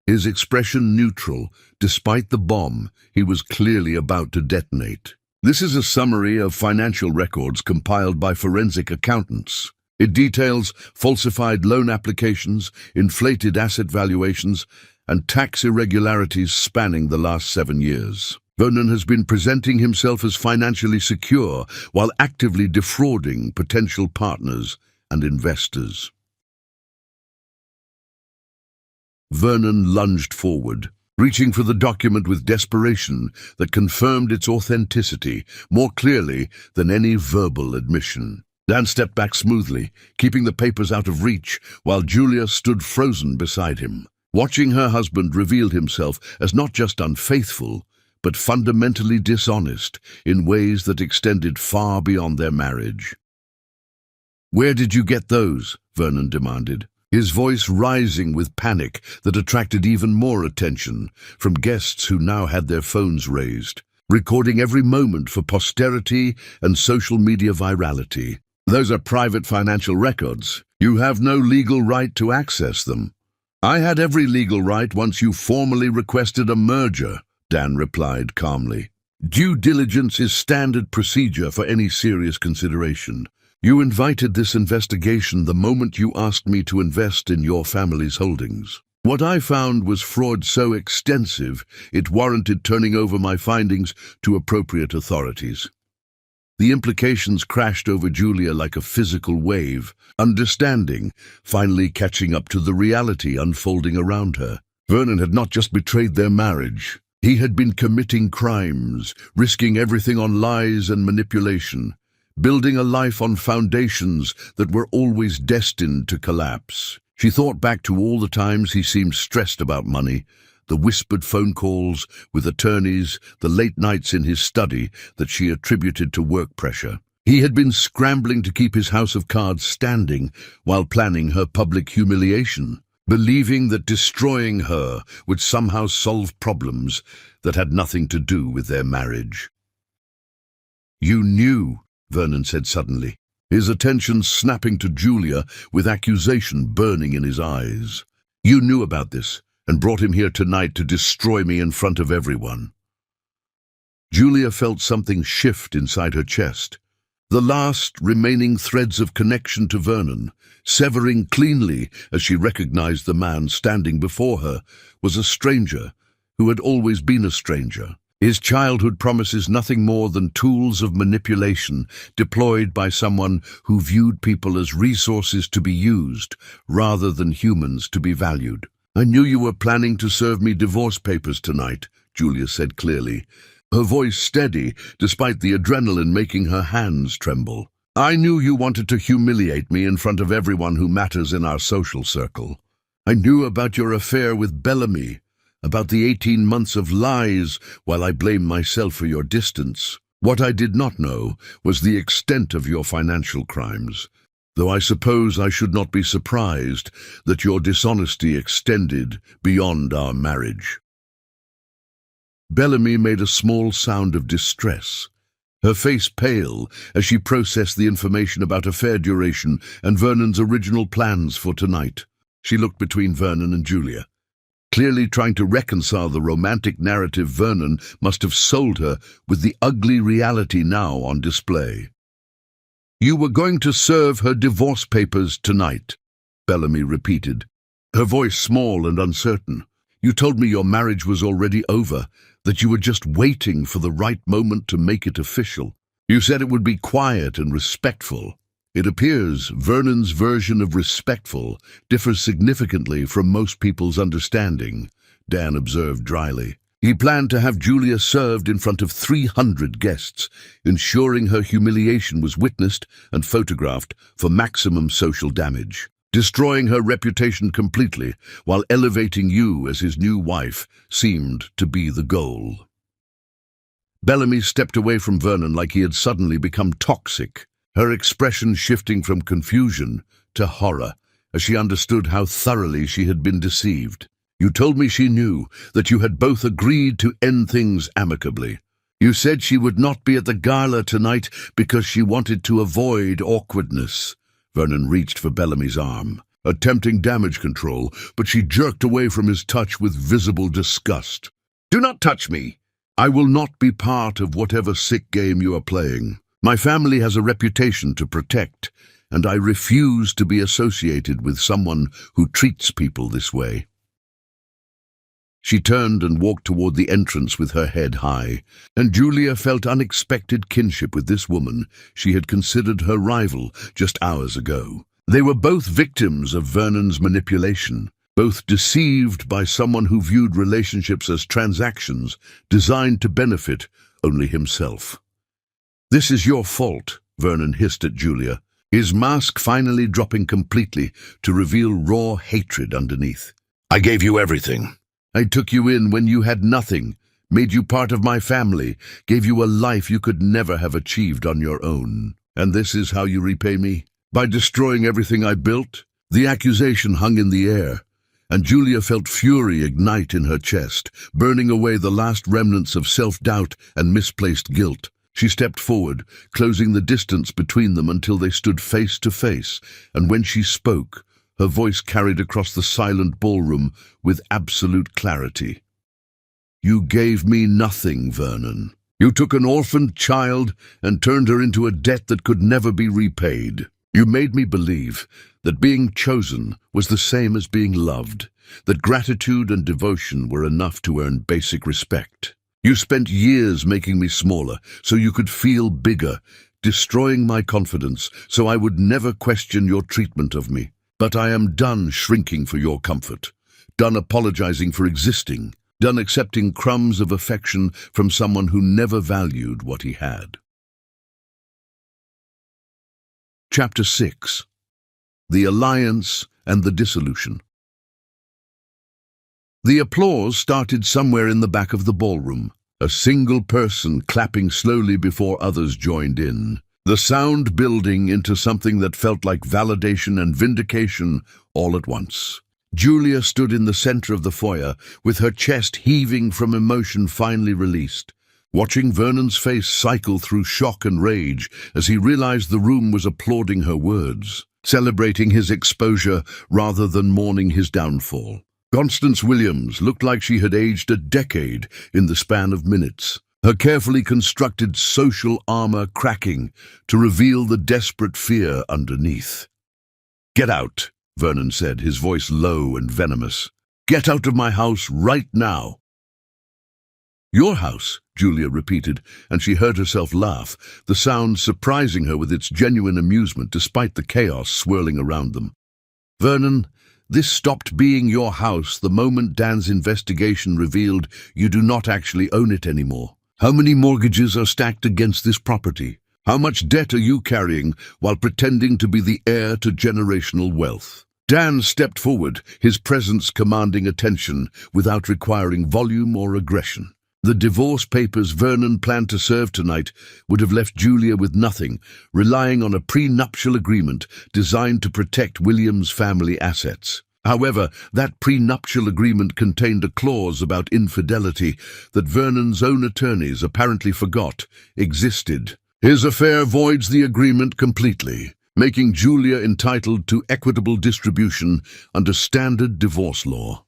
S1: his expression neutral despite the bomb he was clearly about to detonate. This is a summary of financial records compiled by forensic accountants. It details falsified loan applications, inflated asset valuations, and tax irregularities spanning the last 7 years. Vernon has been presenting himself as financially secure while actively defrauding potential partners and investors. Vernon lunged forward, reaching for the document with desperation that confirmed its authenticity more clearly than any verbal admission. Dan stepped back smoothly, keeping the papers out of reach, while Julia stood frozen beside him. Watching her husband revealed himself as not just unfaithful, but fundamentally dishonest in ways that extended far beyond their marriage. "Where did you get those?" Vernon demanded, his voice rising with panic that attracted even more attention from guests who now had their phones raised, recording every moment for posterity and social media virality. "Those are private financial records. You have no legal right to access them." "I had every legal right once you formally requested a merger," Dan replied calmly. "Due diligence is standard procedure for any serious consideration. You invited this investigation the moment you asked me to invest in your family's holdings. What I found was fraud so extensive it warranted turning over my findings to appropriate authorities." The implications crashed over Julia like a physical wave, understanding, finally catching up to the reality unfolding around her. Vernon had not just betrayed their marriage. He had been committing crimes, risking everything on lies and manipulation, building a life on foundations that were always destined to collapse. She thought back to all the times he seemed stressed about money, the whispered phone calls with attorneys, the late nights in his study that she attributed to work pressure. He had been scrambling to keep his house of cards standing while planning her public humiliation, believing that destroying her would somehow solve problems that had nothing to do with their marriage. "You knew," Vernon said suddenly, his attention snapping to Julia with accusation burning in his eyes. "You knew about this and brought him here tonight to destroy me in front of everyone." Julia felt something shift inside her chest. The last remaining threads of connection to Vernon, severing cleanly as she recognized the man standing before her, was a stranger who had always been a stranger. His childhood promises nothing more than tools of manipulation deployed by someone who viewed people as resources to be used rather than humans to be valued. "I knew you were planning to serve me divorce papers tonight," Julia said clearly, her voice steady despite the adrenaline making her hands tremble. "I knew you wanted to humiliate me in front of everyone who matters in our social circle. I knew about your affair with Bellamy, about the 18 months of lies while I blamed myself for your distance. What I did not know was the extent of your financial crimes, though I suppose I should not be surprised that your dishonesty extended beyond our marriage." Bellamy made a small sound of distress, her face pale as she processed the information about affair duration and Vernon's original plans for tonight. She looked between Vernon and Julia, clearly trying to reconcile the romantic narrative Vernon must have sold her with the ugly reality now on display. "You were going to serve her divorce papers tonight," Bellamy repeated, her voice small and uncertain. "You told me your marriage was already over, that you were just waiting for the right moment to make it official. You said it would be quiet and respectful." It appears Vernon's version of respectful differs significantly from most people's understanding, Dan observed dryly. He planned to have Julia served in front of 300 guests, ensuring her humiliation was witnessed and photographed for maximum social damage, destroying her reputation completely while elevating you as his new wife seemed to be the goal. Bellamy stepped away from Vernon like he had suddenly become toxic, her expression shifting from confusion to horror as she understood how thoroughly she had been deceived. "You told me she knew, that you had both agreed to end things amicably. You said she would not be at the gala tonight because she wanted to avoid awkwardness." Vernon reached for Bellamy's arm, attempting damage control, but she jerked away from his touch with visible disgust. "Do not touch me. I will not be part of whatever sick game you are playing. My family has a reputation to protect, and I refuse to be associated with someone who treats people this way." She turned and walked toward the entrance with her head high, and Julia felt unexpected kinship with this woman she had considered her rival just hours ago. They were both victims of Vernon's manipulation, both deceived by someone who viewed relationships as transactions designed to benefit only himself. "This is your fault," Vernon hissed at Julia, his mask finally dropping completely to reveal raw hatred underneath. "I gave you everything. I took you in when you had nothing, made you part of my family, gave you a life you could never have achieved on your own. And this is how you repay me? By destroying everything I built?" The accusation hung in the air, and Julia felt fury ignite in her chest, burning away the last remnants of self-doubt and misplaced guilt. She stepped forward, closing the distance between them until they stood face to face, and when she spoke, her voice carried across the silent ballroom with absolute clarity. "You gave me nothing, Vernon. You took an orphaned child and turned her into a debt that could never be repaid. You made me believe that being chosen was the same as being loved, that gratitude and devotion were enough to earn basic respect. You spent years making me smaller so you could feel bigger, destroying my confidence so I would never question your treatment of me. But I am done shrinking for your comfort, done apologizing for existing, done accepting crumbs of affection from someone who never valued what he had." Chapter 6. The Alliance and the Dissolution. The applause started somewhere in the back of the ballroom, a single person clapping slowly before others joined in. The sound building into something that felt like validation and vindication all at once. Julia stood in the center of the foyer, with her chest heaving from emotion finally released, watching Vernon's face cycle through shock and rage as he realized the room was applauding her words, celebrating his exposure rather than mourning his downfall. Constance Williams looked like she had aged a decade in the span of minutes, her carefully constructed social armor cracking to reveal the desperate fear underneath. "Get out," Vernon said, his voice low and venomous. "Get out of my house right now." "Your house," Julia repeated, and she heard herself laugh, the sound surprising her with its genuine amusement despite the chaos swirling around them. "Vernon, this stopped being your house the moment Dan's investigation revealed you do not actually own it anymore. How many mortgages are stacked against this property? How much debt are you carrying while pretending to be the heir to generational wealth?" Dan stepped forward, his presence commanding attention without requiring volume or aggression. The divorce papers Vernon planned to serve tonight would have left Julia with nothing, relying on a prenuptial agreement designed to protect William's family assets. However, that prenuptial agreement contained a clause about infidelity that Vernon's own attorneys apparently forgot existed. His affair voids the agreement completely, making Julia entitled to equitable distribution under standard divorce law.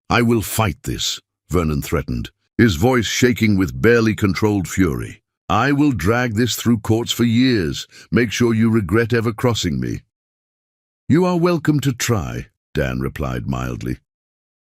S1: "I will fight this," Vernon threatened, his voice shaking with barely controlled fury. "I will drag this through courts for years. Make sure you regret ever crossing me." "You are welcome to try," Dan replied mildly,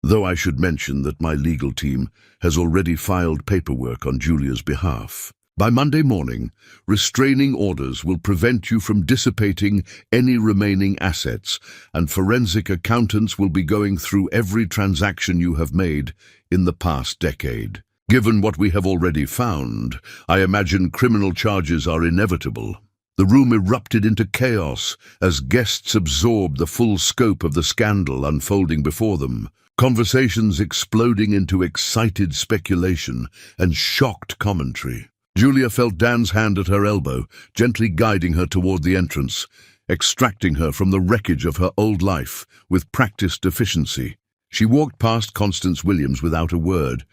S1: "though I should mention that my legal team has already filed paperwork on Julia's behalf. By Monday morning, restraining orders will prevent you from dissipating any remaining assets, and forensic accountants will be going through every transaction you have made in the past decade. Given what we have already found, I imagine criminal charges are inevitable." The room erupted into chaos as guests absorbed the full scope of the scandal unfolding before them, conversations exploding into excited speculation and shocked commentary. Julia felt Dan's hand at her elbow, gently guiding her toward the entrance, extracting her from the wreckage of her old life with practiced efficiency. She walked past Constance Williams without a word,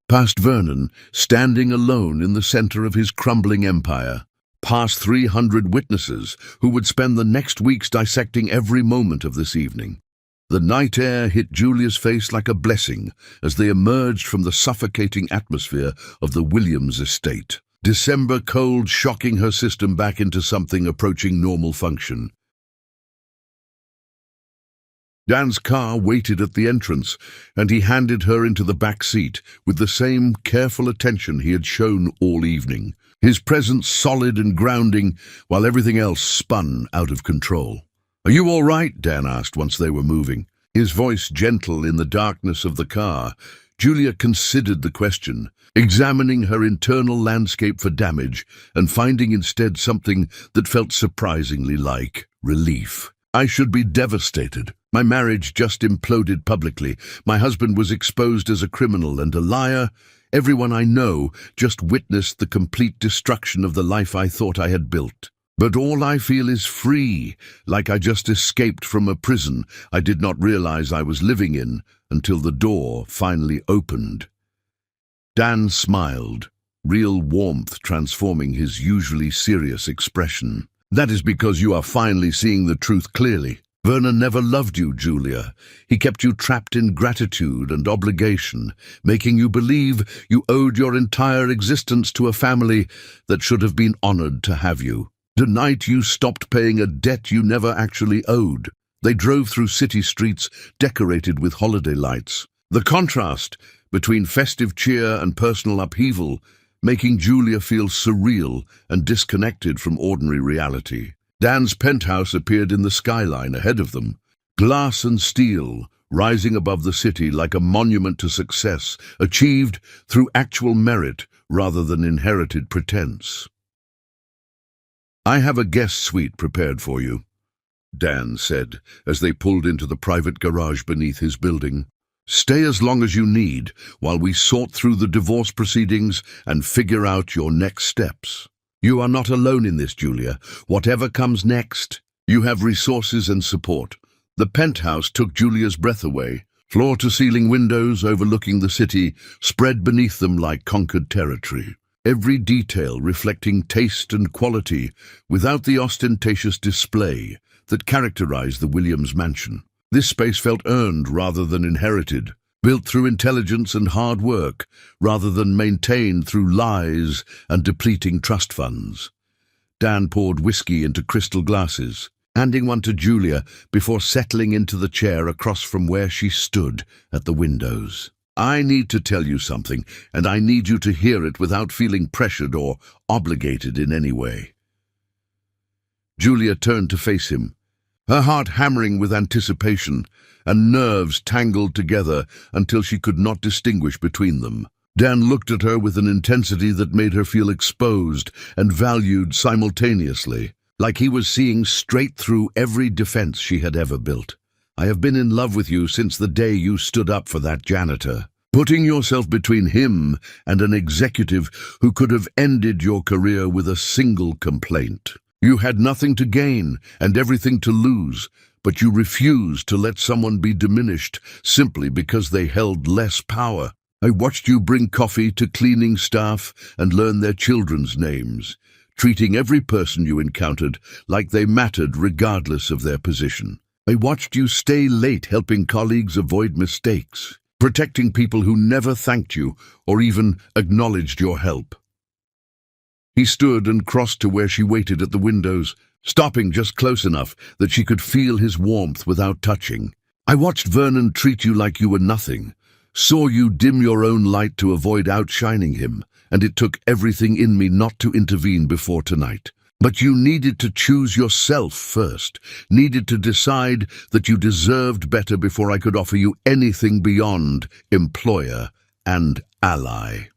S1: past Vernon, standing alone in the center of his crumbling empire, past 300 witnesses who would spend the next weeks dissecting every moment of this evening. The night air hit Julia's face like a blessing as they emerged from the suffocating atmosphere of the Williams estate. December cold shocking her system back into something approaching normal function. Dan's car waited at the entrance, and he handed her into the back seat with the same careful attention he had shown all evening, his presence solid and grounding while everything else spun out of control. "Are you all right?" Dan asked once they were moving. His voice gentle in the darkness of the car. Julia considered the question, examining her internal landscape for damage and finding instead something that felt surprisingly like relief. "I should be devastated. My marriage just imploded publicly. My husband was exposed as a criminal and a liar. Everyone I know just witnessed the complete destruction of the life I thought I had built. But all I feel is free, like I just escaped from a prison I did not realize I was living in until the door finally opened." Dan smiled, real warmth transforming his usually serious expression. "That is because you are finally seeing the truth clearly. Vernon never loved you, Julia. He kept you trapped in gratitude and obligation, making you believe you owed your entire existence to a family that should have been honored to have you. Tonight you stopped paying a debt you never actually owed." They drove through city streets decorated with holiday lights. The contrast between festive cheer and personal upheaval making Julia feel surreal and disconnected from ordinary reality. Dan's penthouse appeared in the skyline ahead of them, glass and steel, rising above the city like a monument to success, achieved through actual merit rather than inherited pretense. "I have a guest suite prepared for you," Dan said as they pulled into the private garage beneath his building. "Stay as long as you need while we sort through the divorce proceedings and figure out your next steps. You are not alone in this, Julia. Whatever comes next, you have resources and support." The penthouse took Julia's breath away. Floor-to-ceiling windows overlooking the city spread beneath them like conquered territory. Every detail reflecting taste and quality without the ostentatious display that characterized the Williams mansion. This space felt earned rather than inherited, built through intelligence and hard work rather than maintained through lies and depleting trust funds. Dan poured whiskey into crystal glasses, handing one to Julia before settling into the chair across from where she stood at the windows. "I need to tell you something, and I need you to hear it without feeling pressured or obligated in any way." Julia turned to face him, her heart hammering with anticipation and nerves tangled together until she could not distinguish between them. Dan looked at her with an intensity that made her feel exposed and valued simultaneously, like he was seeing straight through every defense she had ever built. "I have been in love with you since the day you stood up for that janitor, putting yourself between him and an executive who could have ended your career with a single complaint. You had nothing to gain and everything to lose, but you refused to let someone be diminished simply because they held less power. I watched you bring coffee to cleaning staff and learn their children's names, treating every person you encountered like they mattered regardless of their position. I watched you stay late helping colleagues avoid mistakes, protecting people who never thanked you or even acknowledged your help." He stood and crossed to where she waited at the windows, stopping just close enough that she could feel his warmth without touching. "I watched Vernon treat you like you were nothing, saw you dim your own light to avoid outshining him, and it took everything in me not to intervene before tonight. But you needed to choose yourself first, needed to decide that you deserved better before I could offer you anything beyond employer and ally."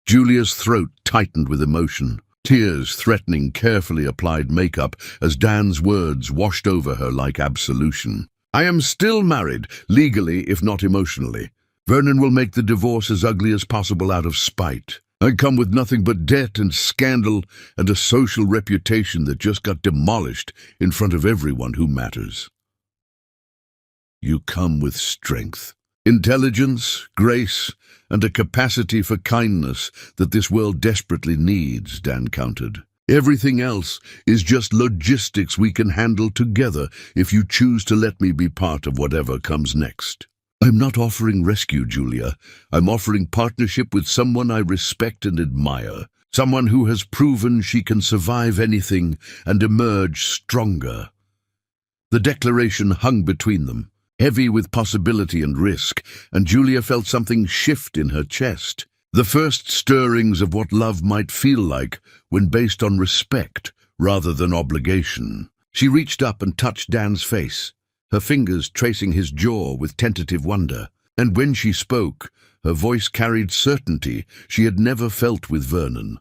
S1: Julia's throat tightened with emotion, tears threatening carefully applied makeup as Dan's words washed over her like absolution. "I am still married, legally if not emotionally. Vernon will make the divorce as ugly as possible out of spite. I come with nothing but debt and scandal and a social reputation that just got demolished in front of everyone who matters." "You come with strength, intelligence, grace, and a capacity for kindness that this world desperately needs," Dan countered. Everything else is just logistics we can handle together if you choose to let me be part of whatever comes next. I'm not offering rescue, Julia. I'm offering partnership with someone I respect and admire. Someone who has proven she can survive anything and emerge stronger. The declaration hung between them, heavy with possibility and risk, and Julia felt something shift in her chest. The first stirrings of what love might feel like when based on respect rather than obligation. She reached up and touched Dan's face, her fingers tracing his jaw with tentative wonder. And when she spoke, her voice carried certainty she had never felt with Vernon.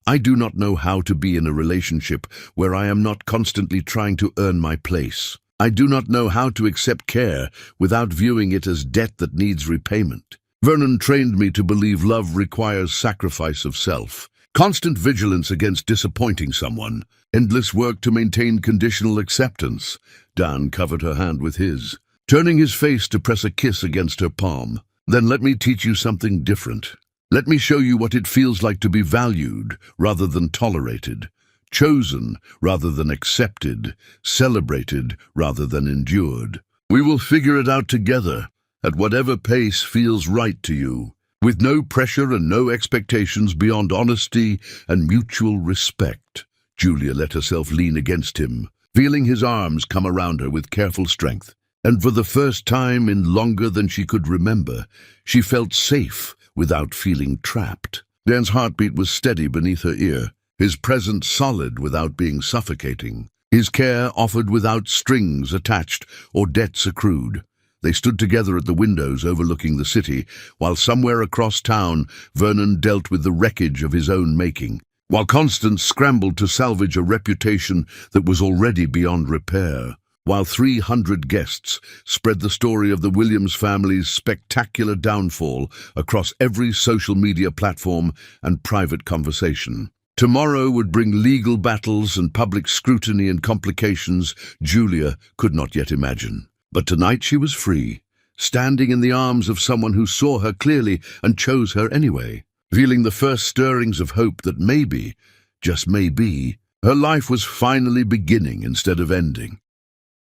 S1: I do not know how to be in a relationship where I am not constantly trying to earn my place. I do not know how to accept care without viewing it as debt that needs repayment. Vernon trained me to believe love requires sacrifice of self, constant vigilance against disappointing someone, endless work to maintain conditional acceptance. Dan covered her hand with his, turning his face to press a kiss against her palm. Then let me teach you something different. Let me show you what it feels like to be valued rather than tolerated, chosen rather than accepted, celebrated rather than endured. We will figure it out together, at whatever pace feels right to you, with no pressure and no expectations beyond honesty and mutual respect. Julia let herself lean against him, feeling his arms come around her with careful strength. And for the first time in longer than she could remember, she felt safe without feeling trapped. Dan's heartbeat was steady beneath her ear, his presence solid without being suffocating, his care offered without strings attached or debts accrued. They stood together at the windows overlooking the city, while somewhere across town Vernon dealt with the wreckage of his own making, while Constance scrambled to salvage a reputation that was already beyond repair, while 300 guests spread the story of the Williams family's spectacular downfall across every social media platform and private conversation. Tomorrow would bring legal battles and public scrutiny and complications Julia could not yet imagine. But tonight she was free, standing in the arms of someone who saw her clearly and chose her anyway, feeling the first stirrings of hope that maybe, just maybe, her life was finally beginning instead of ending.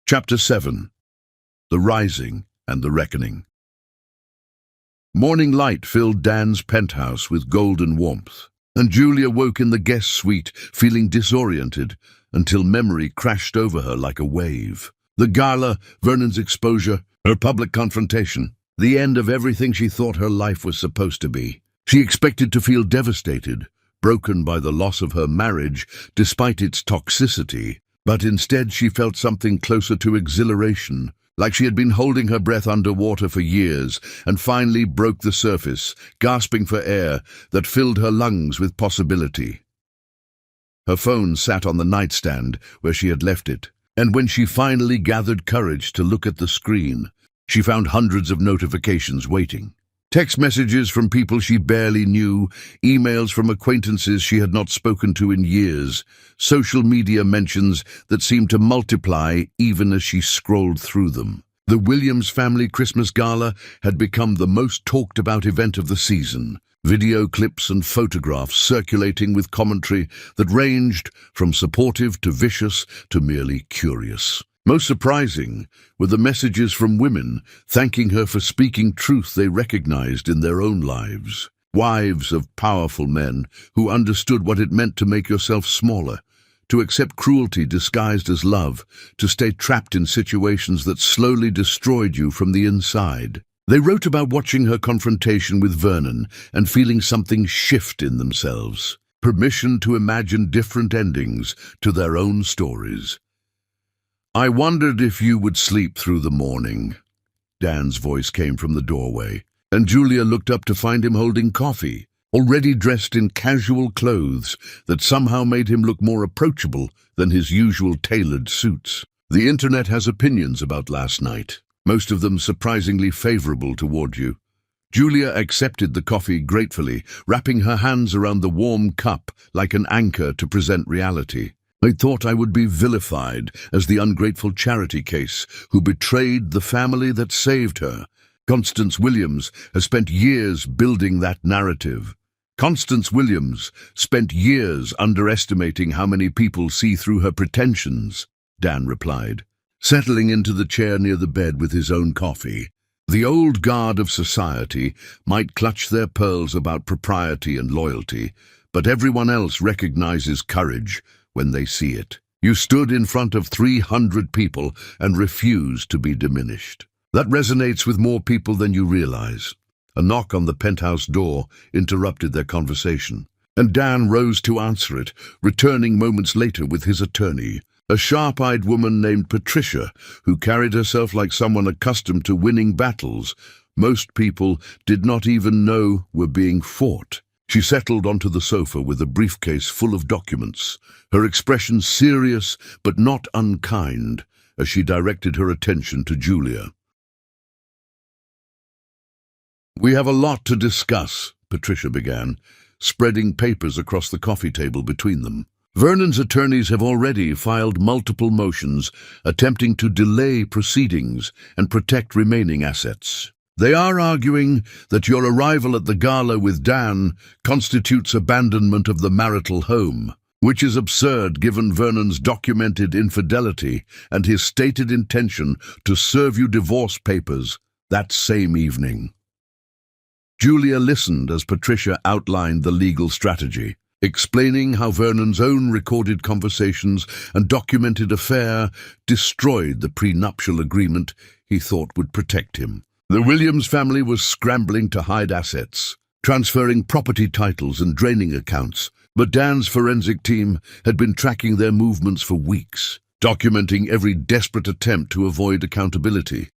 S1: Chapter 7. The Rising and the Reckoning. Morning light filled Dan's penthouse with golden warmth, and Julia woke in the guest suite feeling disoriented until memory crashed over her like a wave. The gala, Vernon's exposure, her public confrontation, the end of everything she thought her life was supposed to be. She expected to feel devastated, broken by the loss of her marriage despite its toxicity, but instead she felt something closer to exhilaration, like she had been holding her breath underwater for years and finally broke the surface, gasping for air that filled her lungs with possibility. Her phone sat on the nightstand where she had left it, and when she finally gathered courage to look at the screen, she found hundreds of notifications waiting. Text messages from people she barely knew, emails from acquaintances she had not spoken to in years, social media mentions that seemed to multiply even as she scrolled through them. The Williams family Christmas gala had become the most talked about event of the season, video clips and photographs circulating with commentary that ranged from supportive to vicious to merely curious. Most surprising were the messages from women thanking her for speaking truth they recognized in their own lives. Wives of powerful men who understood what it meant to make yourself smaller, to accept cruelty disguised as love, to stay trapped in situations that slowly destroyed you from the inside. They wrote about watching her confrontation with Vernon and feeling something shift in themselves, permission to imagine different endings to their own stories. I wondered if you would sleep through the morning. Dan's voice came from the doorway, and Julia looked up to find him holding coffee, already dressed in casual clothes that somehow made him look more approachable than his usual tailored suits. The internet has opinions about last night, most of them surprisingly favorable toward you. Julia accepted the coffee gratefully, wrapping her hands around the warm cup like an anchor to present reality. I thought I would be vilified as the ungrateful charity case who betrayed the family that saved her. Constance Williams has spent years building that narrative. Constance Williams spent years underestimating how many people see through her pretensions, Dan replied, settling into the chair near the bed with his own coffee. The old guard of society might clutch their pearls about propriety and loyalty, but everyone else recognizes courage when they see it. You stood in front of 300 people and refused to be diminished. That resonates with more people than you realize. A knock on the penthouse door interrupted their conversation, and Dan rose to answer it, returning moments later with his attorney, a sharp-eyed woman named Patricia, who carried herself like someone accustomed to winning battles most people did not even know were being fought. She settled onto the sofa with a briefcase full of documents, her expression serious but not unkind as she directed her attention to Julia. "We have a lot to discuss," Patricia began, spreading papers across the coffee table between them. "Vernon's attorneys have already filed multiple motions attempting to delay proceedings and protect remaining assets. They are arguing that your arrival at the gala with Dan constitutes abandonment of the marital home, which is absurd given Vernon's documented infidelity and his stated intention to serve you divorce papers that same evening." Julia listened as Patricia outlined the legal strategy, explaining how Vernon's own recorded conversations and documented affair destroyed the prenuptial agreement he thought would protect him. The Williams family was scrambling to hide assets, transferring property titles and draining accounts, but Dan's forensic team had been tracking their movements for weeks, documenting every desperate attempt to avoid accountability.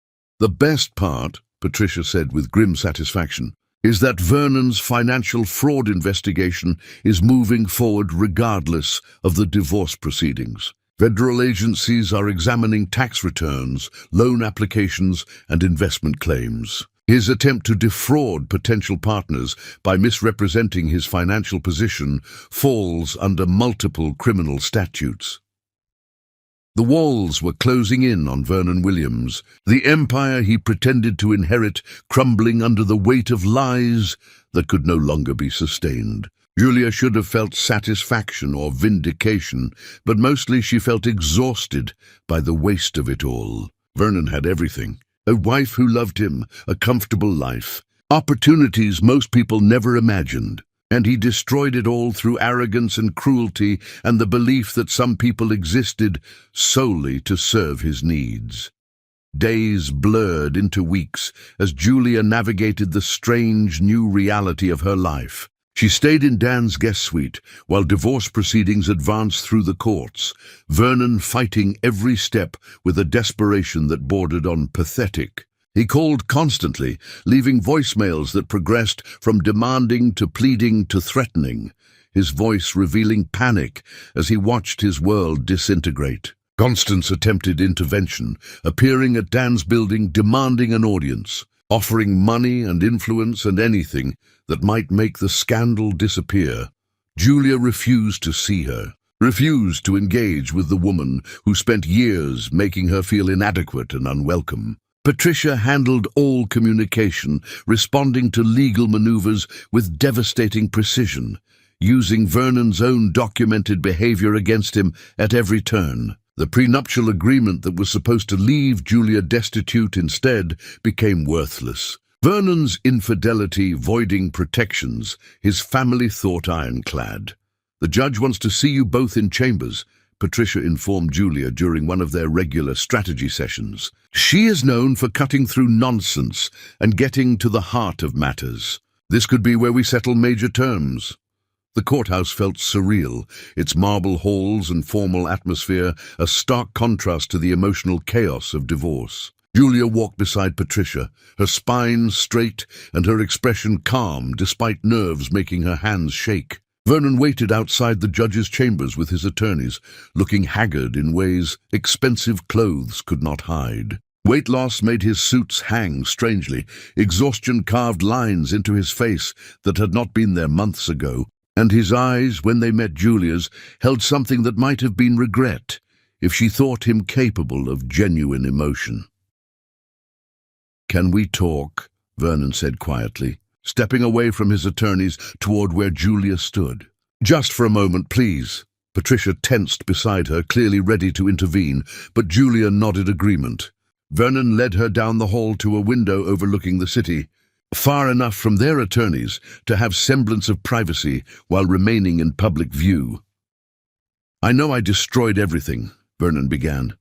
S1: "The best part," Patricia said with grim satisfaction, "is that Vernon's financial fraud investigation is moving forward regardless of the divorce proceedings. Federal agencies are examining tax returns, loan applications, and investment claims. His attempt to defraud potential partners by misrepresenting his financial position falls under multiple criminal statutes." The walls were closing in on Vernon Williams, the empire he pretended to inherit crumbling under the weight of lies that could no longer be sustained. Julia should have felt satisfaction or vindication, but mostly she felt exhausted by the waste of it all. Vernon had everything: a wife who loved him, a comfortable life, opportunities most people never imagined. And he destroyed it all through arrogance and cruelty and the belief that some people existed solely to serve his needs. Days blurred into weeks as Julia navigated the strange new reality of her life. She stayed in Dan's guest suite while divorce proceedings advanced through the courts, Vernon fighting every step with a desperation that bordered on pathetic. He called constantly, leaving voicemails that progressed from demanding to pleading to threatening, his voice revealing panic as he watched his world disintegrate. Constance attempted intervention, appearing at Dan's building demanding an audience, offering money and influence and anything that might make the scandal disappear. Julia refused to see her, refused to engage with the woman who spent years making her feel inadequate and unwelcome. Patricia handled all communication, responding to legal maneuvers with devastating precision, using Vernon's own documented behavior against him at every turn. The prenuptial agreement that was supposed to leave Julia destitute instead became worthless. Vernon's infidelity voiding protections, his family thought ironclad. "The judge wants to see you both in chambers," Patricia informed Julia during one of their regular strategy sessions. "She is known for cutting through nonsense and getting to the heart of matters. This could be where we settle major terms." The courthouse felt surreal, its marble halls and formal atmosphere a stark contrast to the emotional chaos of divorce. Julia walked beside Patricia, her spine straight and her expression calm despite nerves making her hands shake. Vernon waited outside the judge's chambers with his attorneys, looking haggard in ways expensive clothes could not hide. Weight loss made his suits hang strangely, exhaustion carved lines into his face that had not been there months ago, and his eyes, when they met Julia's, held something that might have been regret, if she thought him capable of genuine emotion. "Can we talk?" Vernon said quietly. stepping away from his attorneys toward where Julia stood. "Just for a moment, please." Patricia tensed beside her, clearly ready to intervene, but Julia nodded agreement. Vernon led her down the hall to a window overlooking the city, far enough from their attorneys to have semblance of privacy while remaining in public view. "I know I destroyed everything," Vernon began,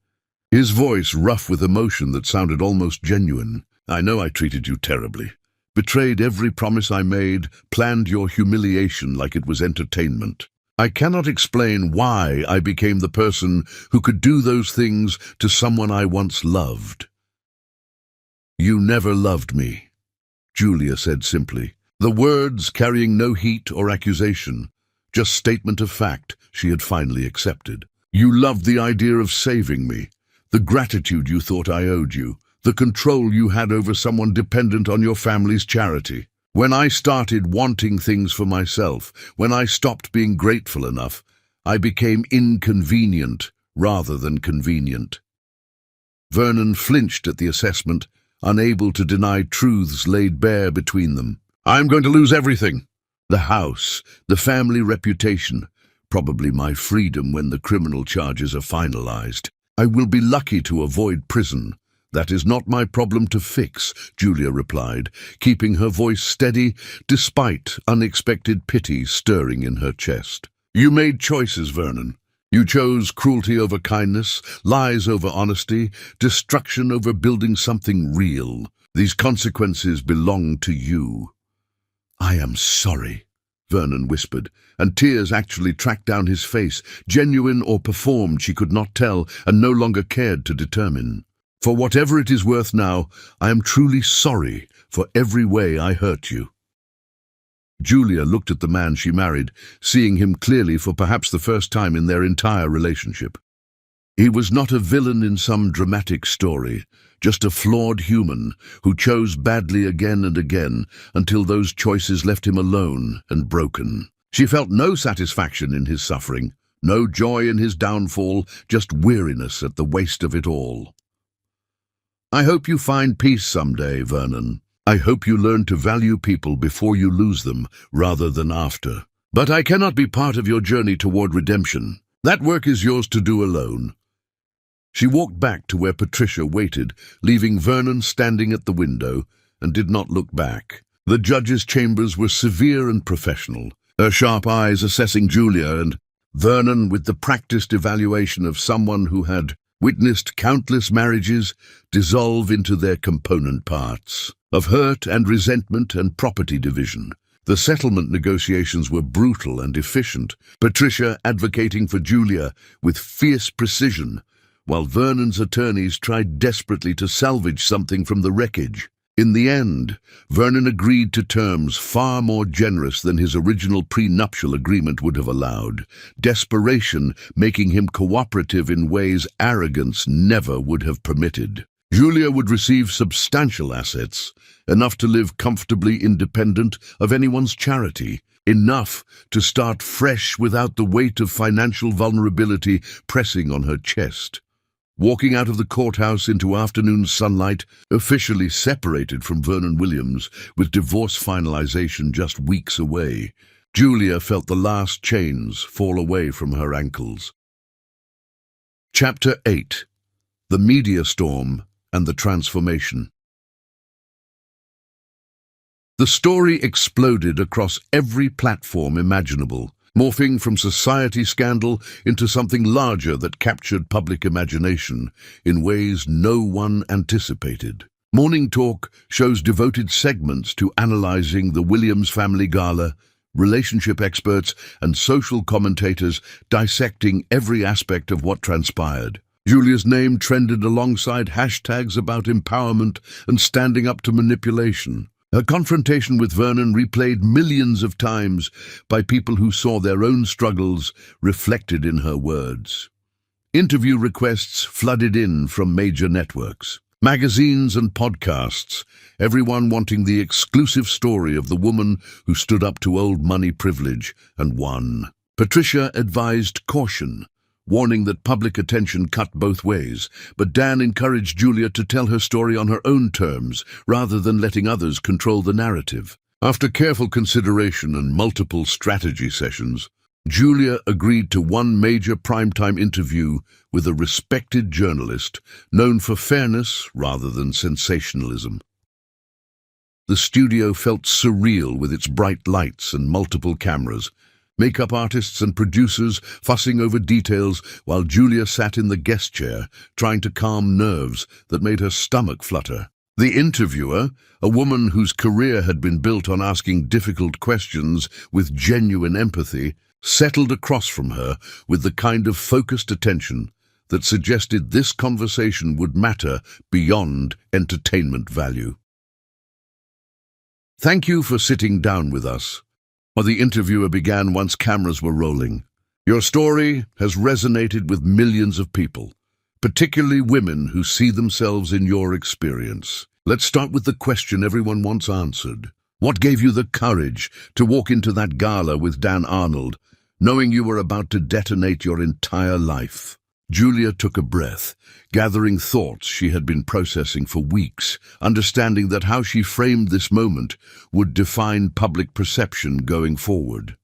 S1: his voice rough with emotion that sounded almost genuine. "I know I treated you terribly, betrayed every promise I made, planned your humiliation like it was entertainment. I cannot explain why I became the person who could do those things to someone I once loved." "You never loved me," Julia said simply, the words carrying no heat or accusation, just statement of fact she had finally accepted. "You loved the idea of saving me, the gratitude you thought I owed you, the control you had over someone dependent on your family's charity. When I started wanting things for myself, when I stopped being grateful enough, I became inconvenient rather than convenient." Vernon flinched at the assessment, unable to deny truths laid bare between them. "I'm going to lose everything. The house, the family reputation, probably my freedom when the criminal charges are finalized. I will be lucky to avoid prison. That is not my problem to fix," Julia replied, keeping her voice steady despite unexpected pity stirring in her chest. "You made choices, Vernon. You chose cruelty over kindness, lies over honesty, destruction over building something real. These consequences belong to you." "I am sorry," Vernon whispered, and tears actually tracked down his face, genuine or performed she could not tell and no longer cared to determine. "For whatever it is worth now, I am truly sorry for every way I hurt you." Julia looked at the man she married, seeing him clearly for perhaps the first time in their entire relationship. He was not a villain in some dramatic story, just a flawed human who chose badly again and again until those choices left him alone and broken. She felt no satisfaction in his suffering, no joy in his downfall, just weariness at the waste of it all. "I hope you find peace someday, Vernon. I hope you learn to value people before you lose them, rather than after. But I cannot be part of your journey toward redemption. That work is yours to do alone." She walked back to where Patricia waited, leaving Vernon standing at the window, and did not look back. The judge's chambers were severe and professional, her sharp eyes assessing Julia and Vernon with the practiced evaluation of someone who had witnessed countless marriages dissolve into their component parts, of hurt and resentment and property division. The settlement negotiations were brutal and efficient, Patricia advocating for Julia with fierce precision, while Vernon's attorneys tried desperately to salvage something from the wreckage. In the end, Vernon agreed to terms far more generous than his original prenuptial agreement would have allowed, desperation making him cooperative in ways arrogance never would have permitted. Julia would receive substantial assets, enough to live comfortably independent of anyone's charity, enough to start fresh without the weight of financial vulnerability pressing on her chest. Walking out of the courthouse into afternoon sunlight, officially separated from Vernon Williams, with divorce finalization just weeks away, Julia felt the last chains fall away from her ankles. Chapter 8. The Media Storm and the Transformation. The story exploded across every platform imaginable, morphing from society scandal into something larger that captured public imagination in ways no one anticipated. Morning Talk shows devoted segments to analyzing the Williams family gala, relationship experts and social commentators dissecting every aspect of what transpired. Julia's name trended alongside hashtags about empowerment and standing up to manipulation. Her confrontation with Vernon replayed millions of times by people who saw their own struggles reflected in her words. Interview requests flooded in from major networks, magazines and podcasts, everyone wanting the exclusive story of the woman who stood up to old money privilege and won. Patricia advised caution, warning that public attention cut both ways, but Dan encouraged Julia to tell her story on her own terms rather than letting others control the narrative. After careful consideration and multiple strategy sessions, Julia agreed to one major primetime interview with a respected journalist known for fairness rather than sensationalism. The studio felt surreal with its bright lights and multiple cameras, makeup artists and producers fussing over details while Julia sat in the guest chair trying to calm nerves that made her stomach flutter. The interviewer, a woman whose career had been built on asking difficult questions with genuine empathy, settled across from her with the kind of focused attention that suggested this conversation would matter beyond entertainment value. "Thank you for sitting down with us," the interviewer began once cameras were rolling. "Your story has resonated with millions of people, particularly women who see themselves in your experience. Let's start with the question everyone wants answered. What gave you the courage to walk into that gala with Dan Arnold, knowing you were about to detonate your entire life?" Julia took a breath, gathering thoughts she had been processing for weeks, understanding that how she framed this moment would define public perception going forward.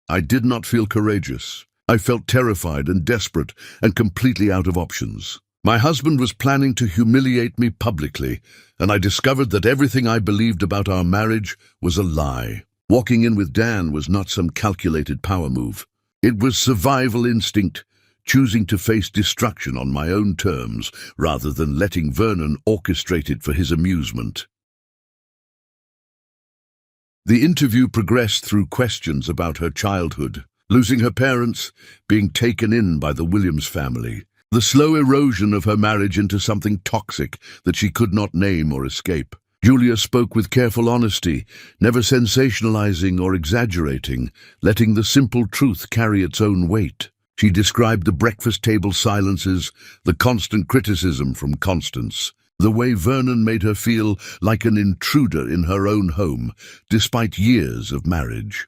S1: "I did not feel courageous. I felt terrified and desperate and completely out of options. My husband was planning to humiliate me publicly, and I discovered that everything I believed about our marriage was a lie. Walking in with Dan was not some calculated power move. It was survival instinct, choosing to face destruction on my own terms rather than letting Vernon orchestrate it for his amusement." The interview progressed through questions about her childhood, losing her parents, being taken in by the Williams family, the slow erosion of her marriage into something toxic that she could not name or escape. Julia spoke with careful honesty, never sensationalizing or exaggerating, letting the simple truth carry its own weight. She described the breakfast table silences, the constant criticism from Constance, the way Vernon made her feel like an intruder in her own home, despite years of marriage.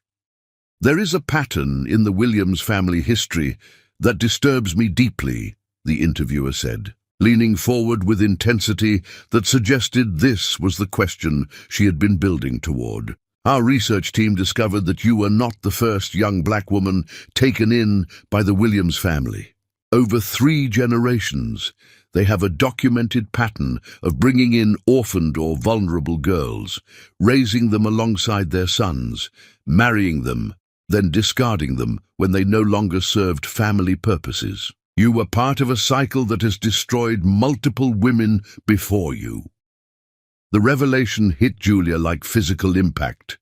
S1: "There is a pattern in the Williams family history that disturbs me deeply," the interviewer said, leaning forward with intensity that suggested this was the question she had been building toward. "Our research team discovered that you were not the first young black woman taken in by the Williams family. Over 3 generations, they have a documented pattern of bringing in orphaned or vulnerable girls, raising them alongside their sons, marrying them, then discarding them when they no longer served family purposes. You were part of a cycle that has destroyed multiple women before you." The revelation hit Julia like physical impact,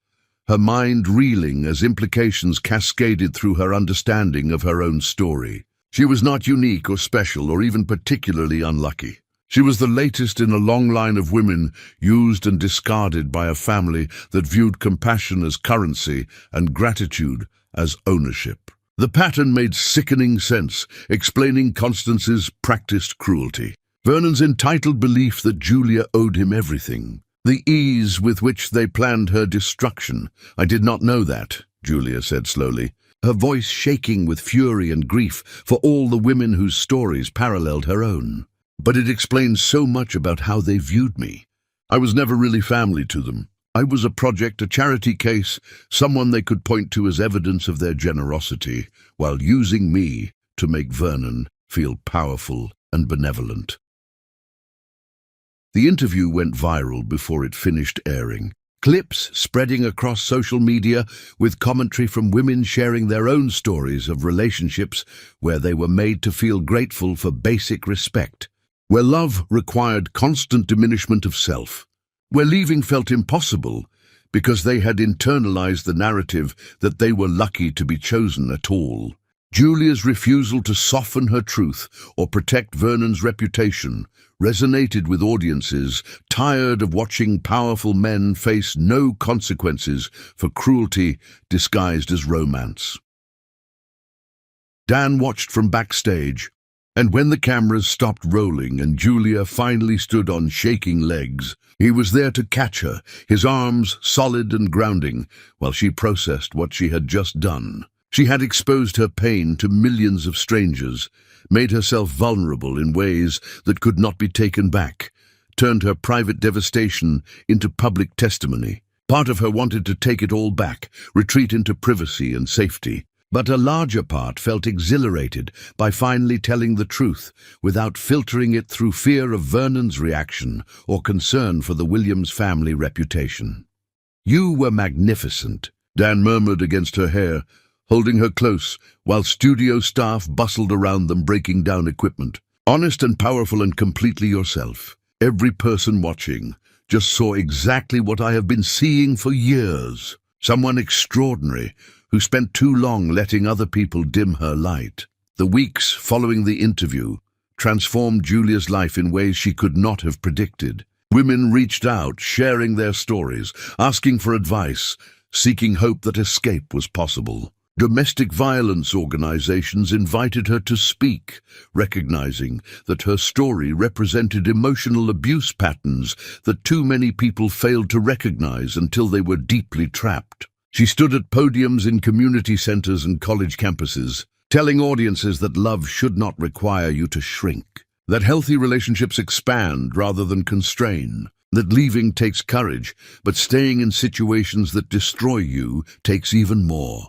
S1: her mind reeling as implications cascaded through her understanding of her own story. She was not unique or special or even particularly unlucky. She was the latest in a long line of women used and discarded by a family that viewed compassion as currency and gratitude as ownership. The pattern made sickening sense, explaining Constance's practiced cruelty. Vernon's entitled belief that Julia owed him everything. The ease with which they planned her destruction. "I did not know that," Julia said slowly, her voice shaking with fury and grief for all the women whose stories paralleled her own. "But it explains so much about how they viewed me. I was never really family to them. I was a project, a charity case, someone they could point to as evidence of their generosity, while using me to make Vernon feel powerful and benevolent." The interview went viral before it finished airing. Clips spreading across social media with commentary from women sharing their own stories of relationships where they were made to feel grateful for basic respect, where love required constant diminishment of self, where leaving felt impossible because they had internalized the narrative that they were lucky to be chosen at all. Julia's refusal to soften her truth or protect Vernon's reputation resonated with audiences tired of watching powerful men face no consequences for cruelty disguised as romance. Dan watched from backstage, and when the cameras stopped rolling and Julia finally stood on shaking legs, he was there to catch her, his arms solid and grounding, while she processed what she had just done. She had exposed her pain to millions of strangers, made herself vulnerable in ways that could not be taken back, turned her private devastation into public testimony. Part of her wanted to take it all back, retreat into privacy and safety. But a larger part felt exhilarated by finally telling the truth, without filtering it through fear of Vernon's reaction or concern for the Williams family reputation. "You were magnificent," Dan murmured against her hair, holding her close, while studio staff bustled around them breaking down equipment. "Honest and powerful and completely yourself. Every person watching just saw exactly what I have been seeing for years. Someone extraordinary, who spent too long letting other people dim her light." The weeks following the interview transformed Julia's life in ways she could not have predicted. Women reached out, sharing their stories, asking for advice, seeking hope that escape was possible. Domestic violence organizations invited her to speak, recognizing that her story represented emotional abuse patterns that too many people failed to recognize until they were deeply trapped. She stood at podiums in community centers and college campuses, telling audiences that love should not require you to shrink, that healthy relationships expand rather than constrain, that leaving takes courage, but staying in situations that destroy you takes even more.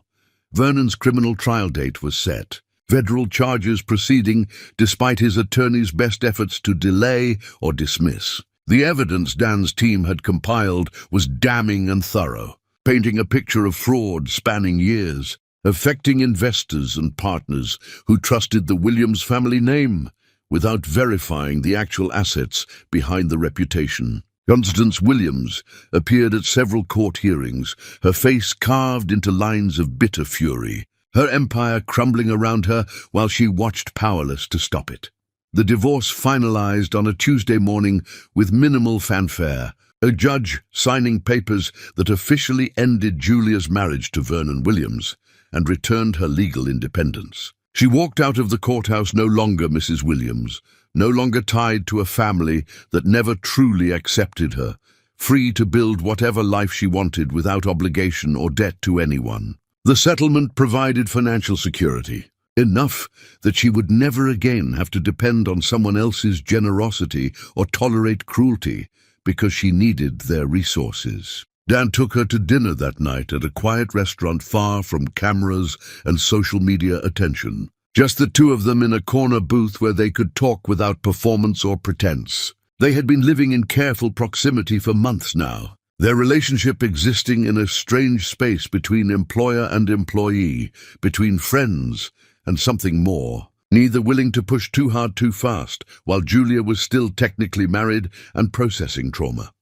S1: Vernon's criminal trial date was set, federal charges proceeding despite his attorney's best efforts to delay or dismiss. The evidence Dan's team had compiled was damning and thorough, painting a picture of fraud spanning years, affecting investors and partners who trusted the Williams family name without verifying the actual assets behind the reputation. Constance Williams appeared at several court hearings, her face carved into lines of bitter fury, her empire crumbling around her while she watched powerless to stop it. The divorce finalized on a Tuesday morning with minimal fanfare, a judge signing papers that officially ended Julia's marriage to Vernon Williams and returned her legal independence. She walked out of the courthouse no longer Mrs. Williams, no longer tied to a family that never truly accepted her, free to build whatever life she wanted without obligation or debt to anyone. The settlement provided financial security, enough that she would never again have to depend on someone else's generosity or tolerate cruelty because she needed their resources. Dan took her to dinner that night at a quiet restaurant far from cameras and social media attention. Just the two of them in a corner booth where they could talk without performance or pretense. They had been living in careful proximity for months now, their relationship existing in a strange space between employer and employee, between friends and something more, neither willing to push too hard too fast, while Julia was still technically married and processing trauma.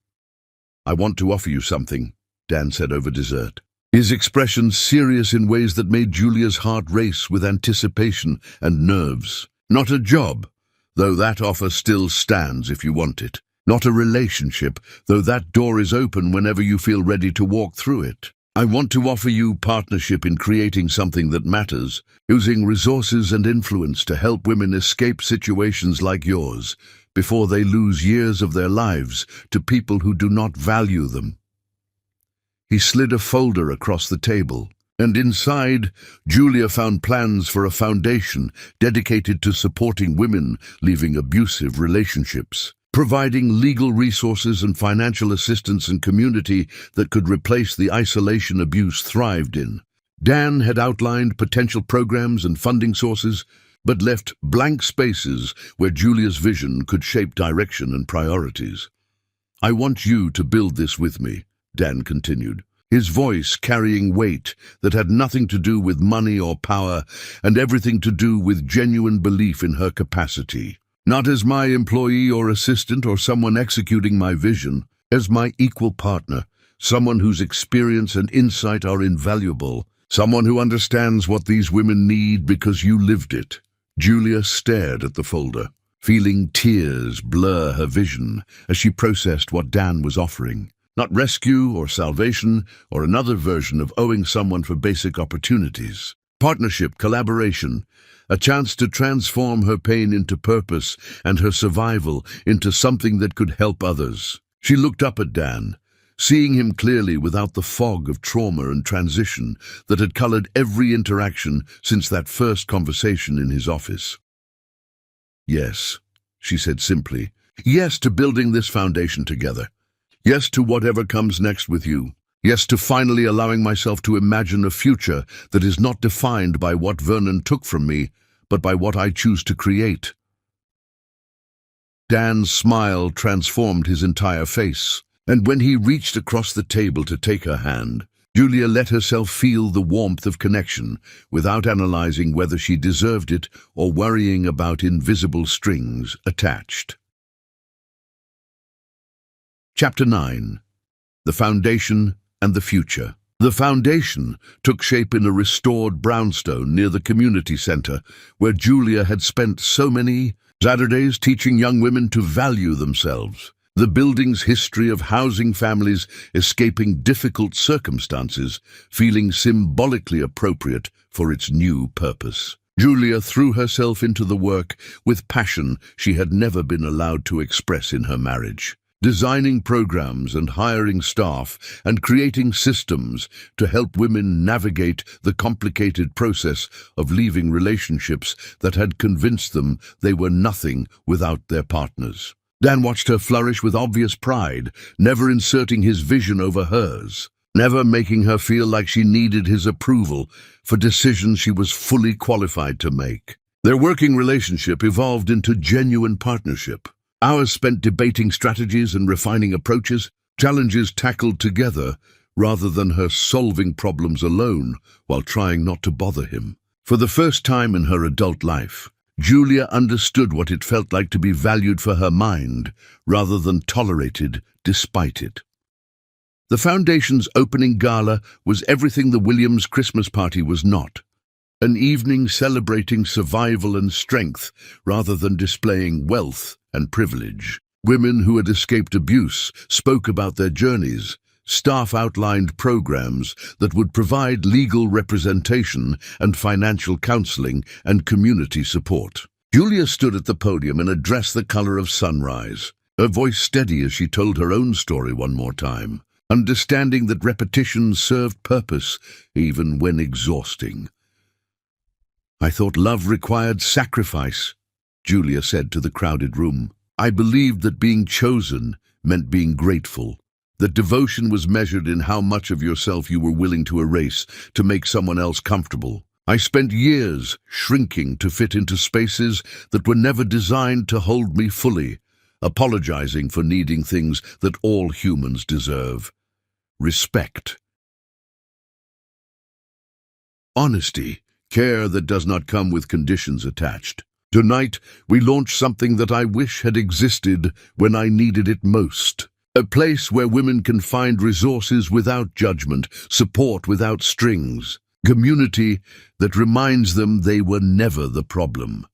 S1: "I want to offer you something," Dan said over dessert, his expression serious in ways that made Julia's heart race with anticipation and nerves. "Not a job, though that offer still stands if you want it. Not a relationship, though that door is open whenever you feel ready to walk through it. I want to offer you partnership in creating something that matters, using resources and influence to help women escape situations like yours before they lose years of their lives to people who do not value them." He slid a folder across the table, and inside, Julia found plans for a foundation dedicated to supporting women leaving abusive relationships, providing legal resources and financial assistance and community that could replace the isolation abuse thrived in. Dan had outlined potential programs and funding sources, but left blank spaces where Julia's vision could shape direction and priorities. "I want you to build this with me," Dan continued, his voice carrying weight that had nothing to do with money or power and everything to do with genuine belief in her capacity. "Not as my employee or assistant or someone executing my vision, as my equal partner, someone whose experience and insight are invaluable, someone who understands what these women need because you lived it." Julia stared at the folder, feeling tears blur her vision as she processed what Dan was offering. Not rescue or salvation or another version of owing someone for basic opportunities. Partnership, collaboration, a chance to transform her pain into purpose and her survival into something that could help others. She looked up at Dan, seeing him clearly without the fog of trauma and transition that had colored every interaction since that first conversation in his office. "Yes," she said simply. "Yes to building this foundation together. Yes to whatever comes next with you." Yes, to finally allowing myself to imagine a future that is not defined by what Vernon took from me, but by what I choose to create. Dan's smile transformed his entire face, and when he reached across the table to take her hand, Julia let herself feel the warmth of connection without analyzing whether she deserved it or worrying about invisible strings attached. Chapter 9. The Foundation and the Future. The foundation took shape in a restored brownstone near the community center, where Julia had spent so many Saturdays teaching young women to value themselves. The building's history of housing families escaping difficult circumstances, feeling symbolically appropriate for its new purpose. Julia threw herself into the work with passion she had never been allowed to express in her marriage. Designing programs and hiring staff and creating systems to help women navigate the complicated process of leaving relationships that had convinced them they were nothing without their partners. Dan watched her flourish with obvious pride, never inserting his vision over hers, never making her feel like she needed his approval for decisions she was fully qualified to make. Their working relationship evolved into genuine partnership. Hours spent debating strategies and refining approaches, challenges tackled together rather than her solving problems alone while trying not to bother him. For the first time in her adult life, Julia understood what it felt like to be valued for her mind rather than tolerated despite it. The Foundation's opening gala was everything the Williams Christmas party was not. An evening celebrating survival and strength rather than displaying wealth and privilege. Women who had escaped abuse spoke about their journeys. Staff outlined programs that would provide legal representation and financial counseling and community support. Julia stood at the podium in a dress the color of sunrise, her voice steady as she told her own story one more time, understanding that repetition served purpose even when exhausting. "I thought love required sacrifice," Julia said to the crowded room. "I believed that being chosen meant being grateful, that devotion was measured in how much of yourself you were willing to erase to make someone else comfortable. I spent years shrinking to fit into spaces that were never designed to hold me fully, apologizing for needing things that all humans deserve. Respect, honesty, care that does not come with conditions attached. Tonight, we launch something that I wish had existed when I needed it most. A place where women can find resources without judgment, support without strings. Community that reminds them they were never the problem."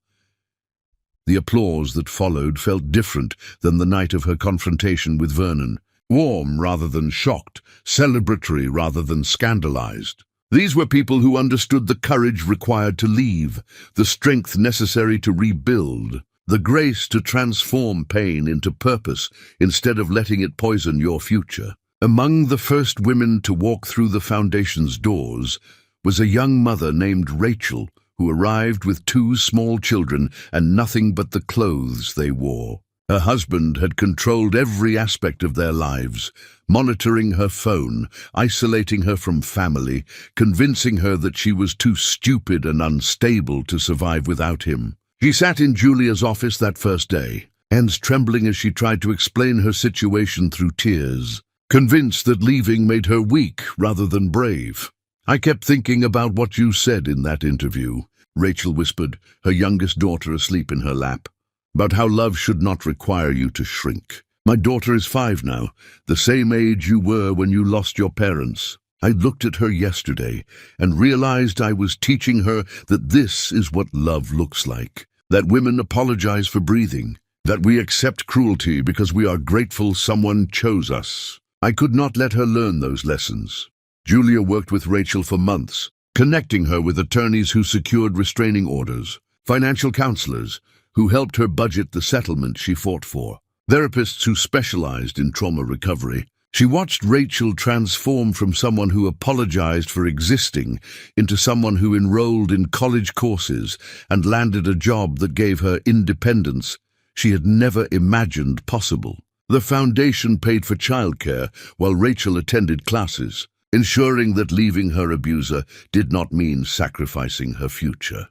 S1: The applause that followed felt different than the night of her confrontation with Vernon. Warm rather than shocked, celebratory rather than scandalized. These were people who understood the courage required to leave, the strength necessary to rebuild, the grace to transform pain into purpose instead of letting it poison your future. Among the first women to walk through the Foundation's doors was a young mother named Rachel, who arrived with 2 small children and nothing but the clothes they wore. Her husband had controlled every aspect of their lives, monitoring her phone, isolating her from family, convincing her that she was too stupid and unstable to survive without him. She sat in Julia's office that first day, hands trembling as she tried to explain her situation through tears, convinced that leaving made her weak rather than brave. "I kept thinking about what you said in that interview," Rachel whispered, her youngest daughter asleep in her lap. "About how love should not require you to shrink. My daughter is 5 now, the same age you were when you lost your parents. I looked at her yesterday and realized I was teaching her that this is what love looks like, that women apologize for breathing, that we accept cruelty because we are grateful someone chose us. I could not let her learn those lessons." Julia worked with Rachel for months, connecting her with attorneys who secured restraining orders, financial counselors who helped her budget the settlement she fought for, therapists who specialized in trauma recovery. She watched Rachel transform from someone who apologized for existing into someone who enrolled in college courses and landed a job that gave her independence she had never imagined possible. The foundation paid for childcare while Rachel attended classes, ensuring that leaving her abuser did not mean sacrificing her future.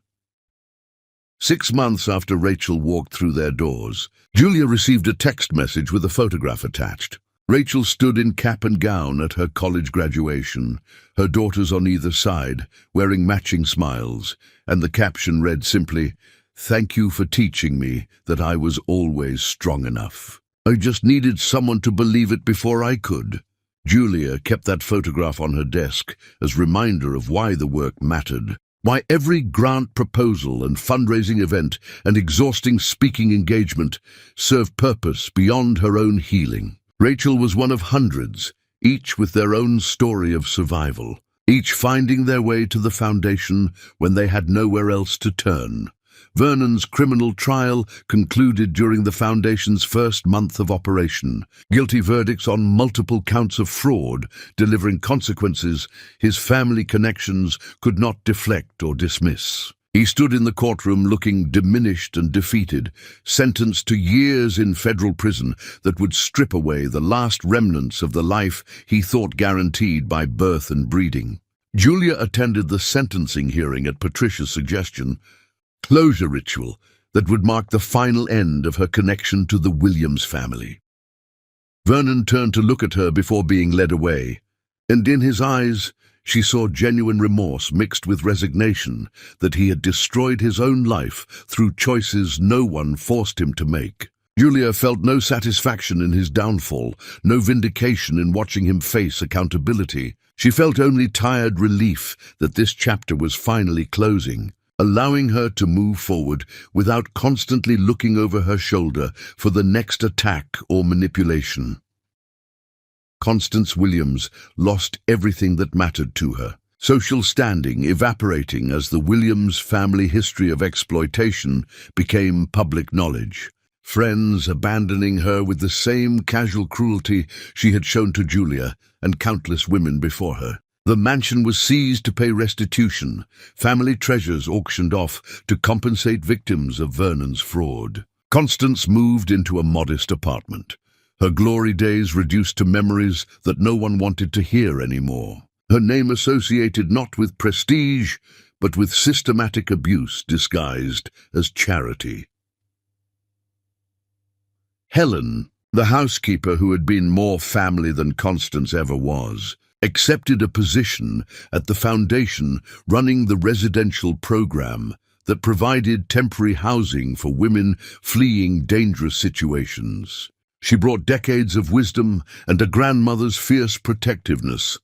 S1: 6 months after Rachel walked through their doors, Julia received a text message with a photograph attached. Rachel stood in cap and gown at her college graduation, her daughters on either side, wearing matching smiles, and the caption read simply, "Thank you for teaching me that I was always strong enough. I just needed someone to believe it before I could." Julia kept that photograph on her desk as reminder of why the work mattered, why every grant proposal and fundraising event and exhausting speaking engagement served purpose beyond her own healing. Rachel was one of hundreds, each with their own story of survival, each finding their way to the foundation when they had nowhere else to turn. Vernon's criminal trial concluded during the Foundation's first month of operation. Guilty verdicts on multiple counts of fraud, delivering consequences his family connections could not deflect or dismiss. He stood in the courtroom looking diminished and defeated, sentenced to years in federal prison that would strip away the last remnants of the life he thought guaranteed by birth and breeding. Julia attended the sentencing hearing at Patricia's suggestion, closure ritual that would mark the final end of her connection to the Williams family. Vernon turned to look at her before being led away, and in his eyes she saw genuine remorse mixed with resignation that he had destroyed his own life through choices no one forced him to make. Julia felt no satisfaction in his downfall, no vindication in watching him face accountability. She felt only tired relief that this chapter was finally closing, allowing her to move forward without constantly looking over her shoulder for the next attack or manipulation. Constance Williams lost everything that mattered to her, social standing evaporating as the Williams family history of exploitation became public knowledge, friends abandoning her with the same casual cruelty she had shown to Julia and countless women before her. The mansion was seized to pay restitution, family treasures auctioned off to compensate victims of Vernon's fraud. Constance moved into a modest apartment, her glory days reduced to memories that no one wanted to hear anymore. Her name associated not with prestige, but with systematic abuse disguised as charity. Helen, the housekeeper who had been more family than Constance ever was, accepted a position at the foundation running the residential program that provided temporary housing for women fleeing dangerous situations. She brought decades of wisdom and a grandmother's fierce protectiveness,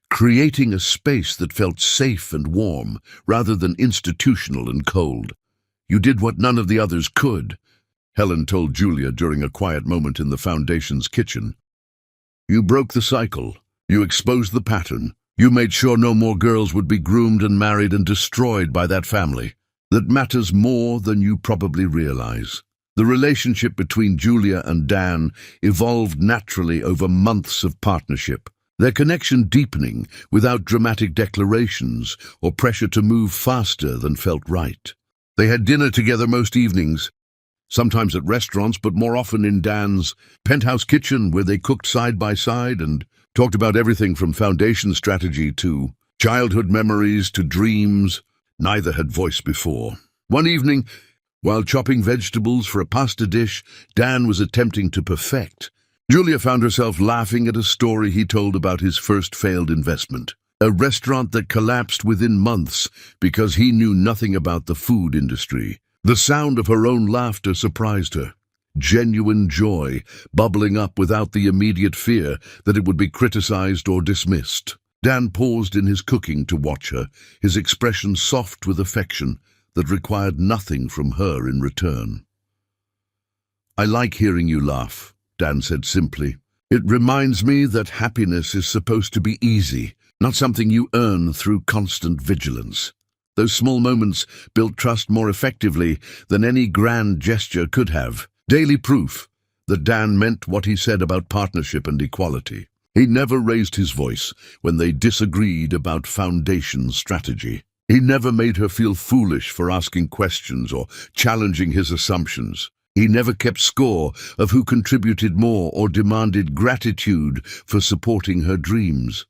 S1: creating a space that felt safe and warm rather than institutional and cold. "You did what none of the others could," Helen told Julia during a quiet moment in the foundation's kitchen. "You broke the cycle. You exposed the pattern. You made sure no more girls would be groomed and married and destroyed by that family. That matters more than you probably realize." The relationship between Julia and Dan evolved naturally over months of partnership, their connection deepening without dramatic declarations or pressure to move faster than felt right. They had dinner together most evenings, sometimes at restaurants, but more often in Dan's penthouse kitchen where they cooked side by side and talked about everything from foundation strategy to childhood memories to dreams neither had voiced before. One evening, while chopping vegetables for a pasta dish Dan was attempting to perfect, Julia found herself laughing at a story he told about his first failed investment, a restaurant that collapsed within months because he knew nothing about the food industry. The sound of her own laughter surprised her, genuine joy bubbling up without the immediate fear that it would be criticized or dismissed. Dan paused in his cooking to watch her, his expression soft with affection that required nothing from her in return. "I like hearing you laugh," Dan said simply. "It reminds me that happiness is supposed to be easy, not something you earn through constant vigilance. Those small moments build trust more effectively than any grand gesture could have. Daily proof that Dan meant what he said about partnership and equality. He never raised his voice when they disagreed about foundation strategy. He never made her feel foolish for asking questions or challenging his assumptions. He never kept score of who contributed more or demanded gratitude for supporting her dreams.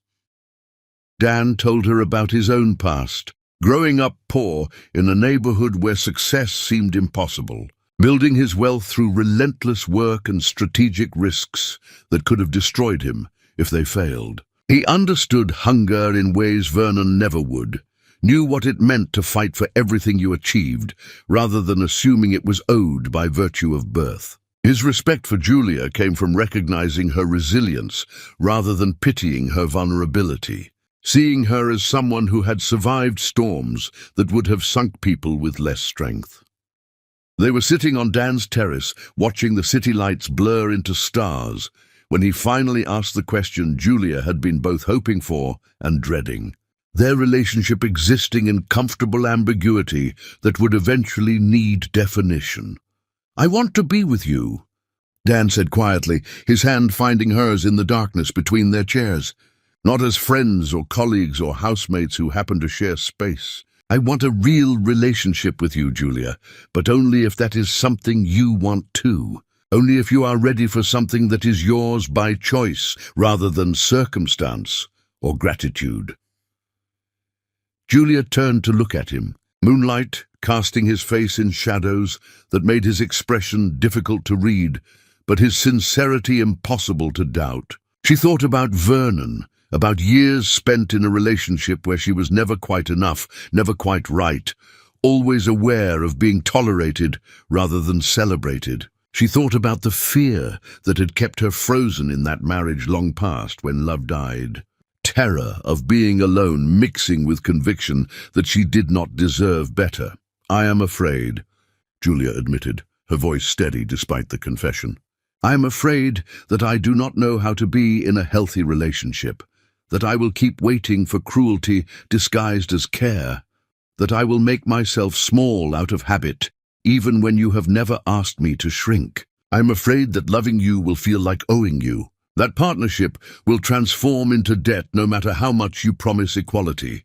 S1: Dan told her about his own past, growing up poor in a neighborhood where success seemed impossible, building his wealth through relentless work and strategic risks that could have destroyed him if they failed. He understood hunger in ways Vernon never would, knew what it meant to fight for everything you achieved, rather than assuming it was owed by virtue of birth. His respect for Julia came from recognizing her resilience rather than pitying her vulnerability, seeing her as someone who had survived storms that would have sunk people with less strength. They were sitting on Dan's terrace, watching the city lights blur into stars, when he finally asked the question Julia had been both hoping for and dreading, their relationship existing in comfortable ambiguity that would eventually need definition. "I want to be with you," Dan said quietly, his hand finding hers in the darkness between their chairs. "Not as friends or colleagues or housemates who happen to share space. I want a real relationship with you, Julia, but only if that is something you want too. Only if you are ready for something that is yours by choice rather than circumstance or gratitude." Julia turned to look at him, moonlight casting his face in shadows that made his expression difficult to read, but his sincerity impossible to doubt. She thought about Vernon, about years spent in a relationship where she was never quite enough, never quite right, always aware of being tolerated rather than celebrated. She thought about the fear that had kept her frozen in that marriage long past when love died. Terror of being alone mixing with conviction that she did not deserve better. "I am afraid," Julia admitted, her voice steady despite the confession. "I am afraid that I do not know how to be in a healthy relationship, that I will keep waiting for cruelty disguised as care, that I will make myself small out of habit, even when you have never asked me to shrink. I am afraid that loving you will feel like owing you. That partnership will transform into debt no matter how much you promise equality."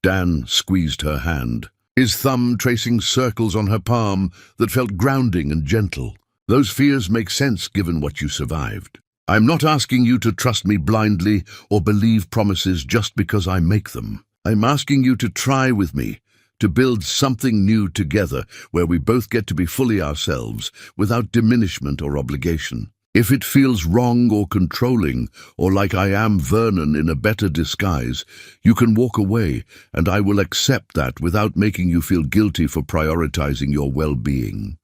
S1: Dan squeezed her hand, his thumb tracing circles on her palm that felt grounding and gentle. "Those fears make sense given what you survived. I'm not asking you to trust me blindly or believe promises just because I make them. I'm asking you to try with me, to build something new together where we both get to be fully ourselves without diminishment or obligation. If it feels wrong or controlling, or like I am Vernon in a better disguise, you can walk away, and I will accept that without making you feel guilty for prioritizing your well-being."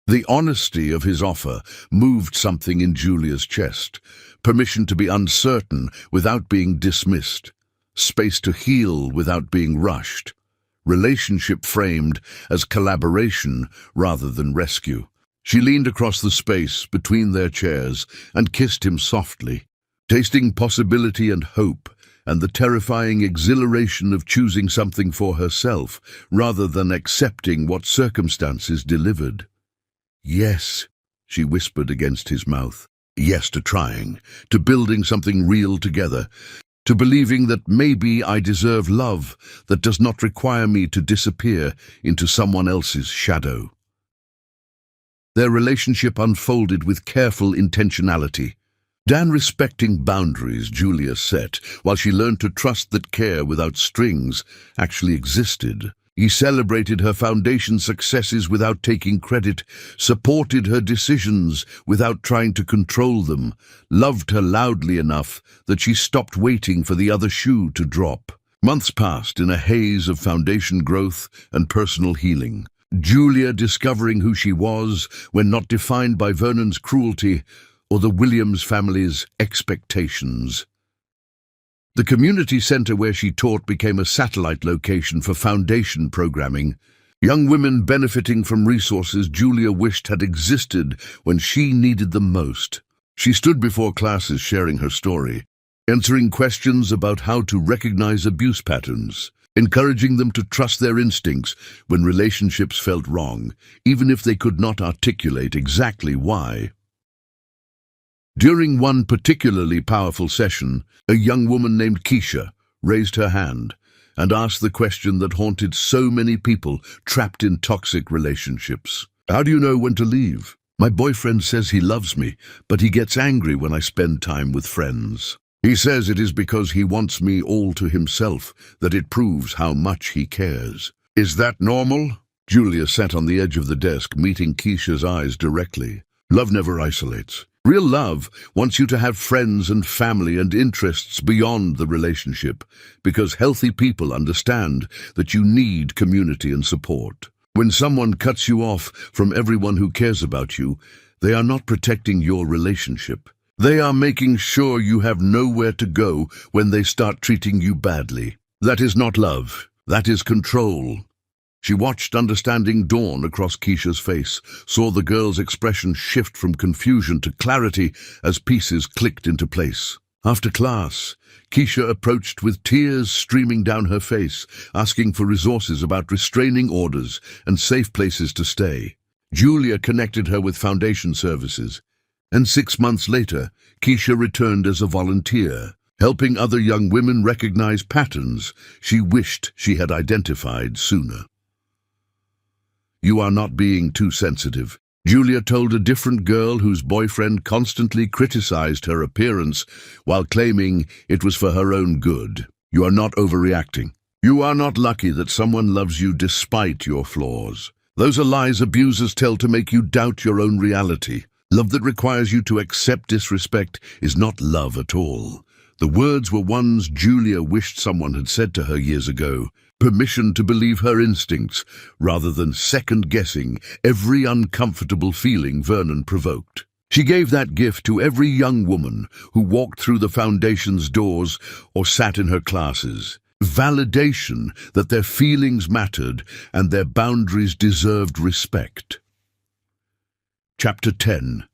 S1: The honesty of his offer moved something in Julia's chest. Permission to be uncertain without being dismissed. Space to heal without being rushed. Relationship framed as collaboration rather than rescue. She leaned across the space between their chairs and kissed him softly, tasting possibility and hope and the terrifying exhilaration of choosing something for herself rather than accepting what circumstances delivered. "Yes," she whispered against his mouth. "Yes to trying, to building something real together, to believing that maybe I deserve love that does not require me to disappear into someone else's shadow." Their relationship unfolded with careful intentionality. Dan respecting boundaries Julia set, while she learned to trust that care without strings actually existed. He celebrated her foundation successes without taking credit, supported her decisions without trying to control them, loved her loudly enough that she stopped waiting for the other shoe to drop. Months passed in a haze of foundation growth and personal healing. Julia discovering who she was when not defined by Vernon's cruelty or the Williams family's expectations. The community center where she taught became a satellite location for foundation programming, young women benefiting from resources Julia wished had existed when she needed them most. She stood before classes sharing her story, answering questions about how to recognize abuse patterns, encouraging them to trust their instincts when relationships felt wrong, even if they could not articulate exactly why. During one particularly powerful session, a young woman named Keisha raised her hand, and asked the question that haunted so many people trapped in toxic relationships. How do you know when to leave? My boyfriend says he loves me, but he gets angry when I spend time with friends. He says it is because he wants me all to himself, that it proves how much he cares. Is that normal? Julia sat on the edge of the desk, meeting Keisha's eyes directly. Love never isolates. Real love wants you to have friends and family and interests beyond the relationship, because healthy people understand that you need community and support. When someone cuts you off from everyone who cares about you, they are not protecting your relationship. They are making sure you have nowhere to go when they start treating you badly. That is not love. That is control. She watched understanding dawn across Keisha's face, saw the girl's expression shift from confusion to clarity as pieces clicked into place. After class, Keisha approached with tears streaming down her face, asking for resources about restraining orders and safe places to stay. Julia connected her with foundation services, and 6 months later, Keisha returned as a volunteer, helping other young women recognize patterns she wished she had identified sooner. You are not being too sensitive, Julia told a different girl whose boyfriend constantly criticized her appearance while claiming it was for her own good. You are not overreacting. You are not lucky that someone loves you despite your flaws. Those are lies abusers tell to make you doubt your own reality. Love that requires you to accept disrespect is not love at all. The words were ones Julia wished someone had said to her years ago. Permission to believe her instincts, rather than second-guessing every uncomfortable feeling Vernon provoked. She gave that gift to every young woman who walked through the foundation's doors or sat in her classes. Validation that their feelings mattered and their boundaries deserved respect. Chapter 10.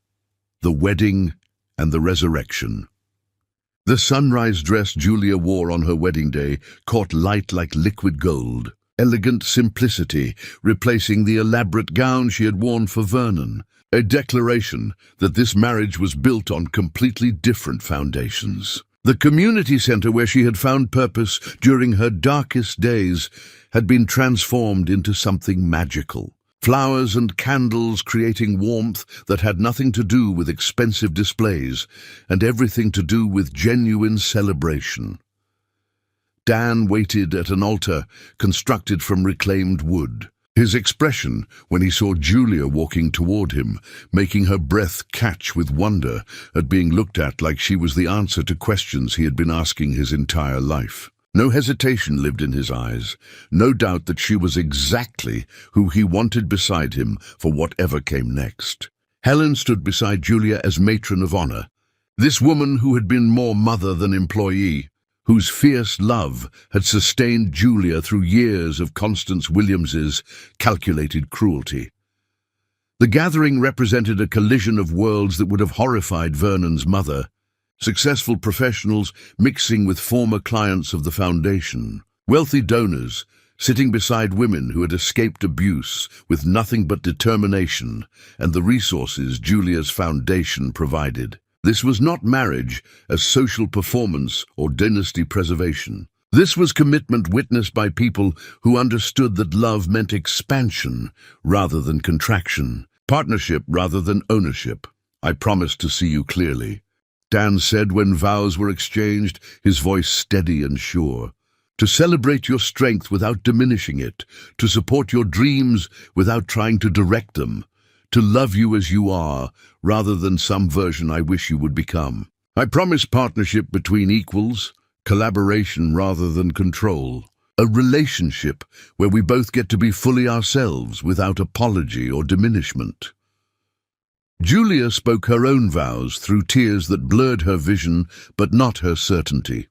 S1: The Wedding and the Resurrection. The sunrise dress Julia wore on her wedding day caught light like liquid gold. Elegant simplicity, replacing the elaborate gown she had worn for Vernon. A declaration that this marriage was built on completely different foundations. The community center where she had found purpose during her darkest days had been transformed into something magical. Flowers and candles creating warmth that had nothing to do with expensive displays and everything to do with genuine celebration. Dan waited at an altar constructed from reclaimed wood. His expression when he saw Julia walking toward him, making her breath catch with wonder at being looked at like she was the answer to questions he had been asking his entire life. No hesitation lived in his eyes, no doubt that she was exactly who he wanted beside him for whatever came next. Helen stood beside Julia as matron of honor, this woman who had been more mother than employee, whose fierce love had sustained Julia through years of Constance Williams's calculated cruelty. The gathering represented a collision of worlds that would have horrified Vernon's mother. Successful professionals mixing with former clients of the foundation. Wealthy donors sitting beside women who had escaped abuse with nothing but determination and the resources Julia's foundation provided. This was not marriage as social performance or dynasty preservation. This was commitment witnessed by people who understood that love meant expansion rather than contraction, partnership rather than ownership. I promise to see you clearly, Dan said when vows were exchanged, his voice steady and sure. To celebrate your strength without diminishing it, to support your dreams without trying to direct them, to love you as you are, rather than some version I wish you would become. I promise partnership between equals, collaboration rather than control. A relationship where we both get to be fully ourselves without apology or diminishment. Julia spoke her own vows through tears that blurred her vision, but not her certainty.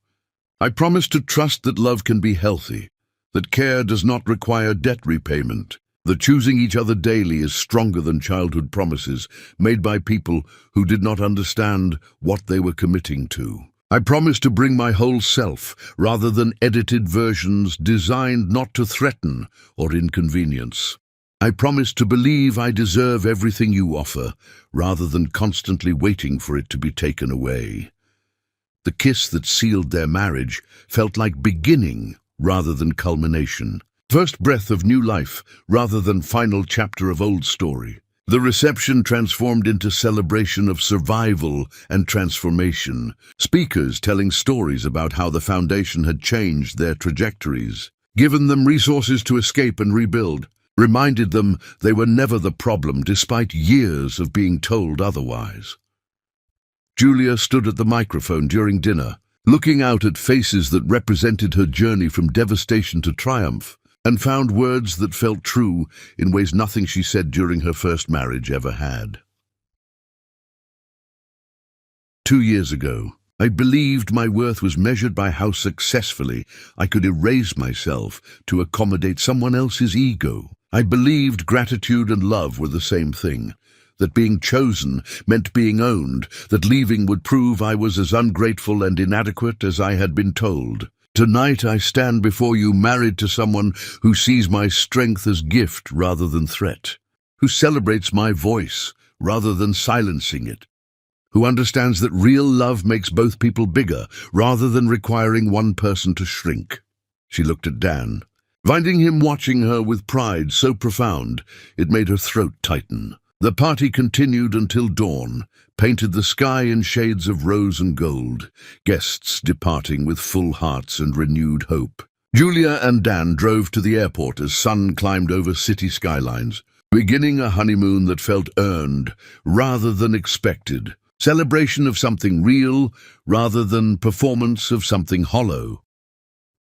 S1: I promise to trust that love can be healthy, that care does not require debt repayment, that choosing each other daily is stronger than childhood promises made by people who did not understand what they were committing to. I promise to bring my whole self rather than edited versions designed not to threaten or inconvenience. I promise to believe I deserve everything you offer, rather than constantly waiting for it to be taken away. The kiss that sealed their marriage felt like beginning rather than culmination. First breath of new life rather than final chapter of old story. The reception transformed into celebration of survival and transformation. Speakers telling stories about how the foundation had changed their trajectories, given them resources to escape and rebuild, reminded them they were never the problem despite years of being told otherwise. Julia stood at the microphone during dinner, looking out at faces that represented her journey from devastation to triumph, and found words that felt true in ways nothing she said during her first marriage ever had. 2 years ago, I believed my worth was measured by how successfully I could erase myself to accommodate someone else's ego. I believed gratitude and love were the same thing, that being chosen meant being owned, that leaving would prove I was as ungrateful and inadequate as I had been told. Tonight I stand before you married to someone who sees my strength as gift rather than threat, who celebrates my voice rather than silencing it, who understands that real love makes both people bigger rather than requiring one person to shrink. She looked at Dan, finding him watching her with pride so profound it made her throat tighten. The party continued until dawn, painted the sky in shades of rose and gold, guests departing with full hearts and renewed hope. Julia and Dan drove to the airport as sun climbed over city skylines, beginning a honeymoon that felt earned rather than expected, celebration of something real rather than performance of something hollow.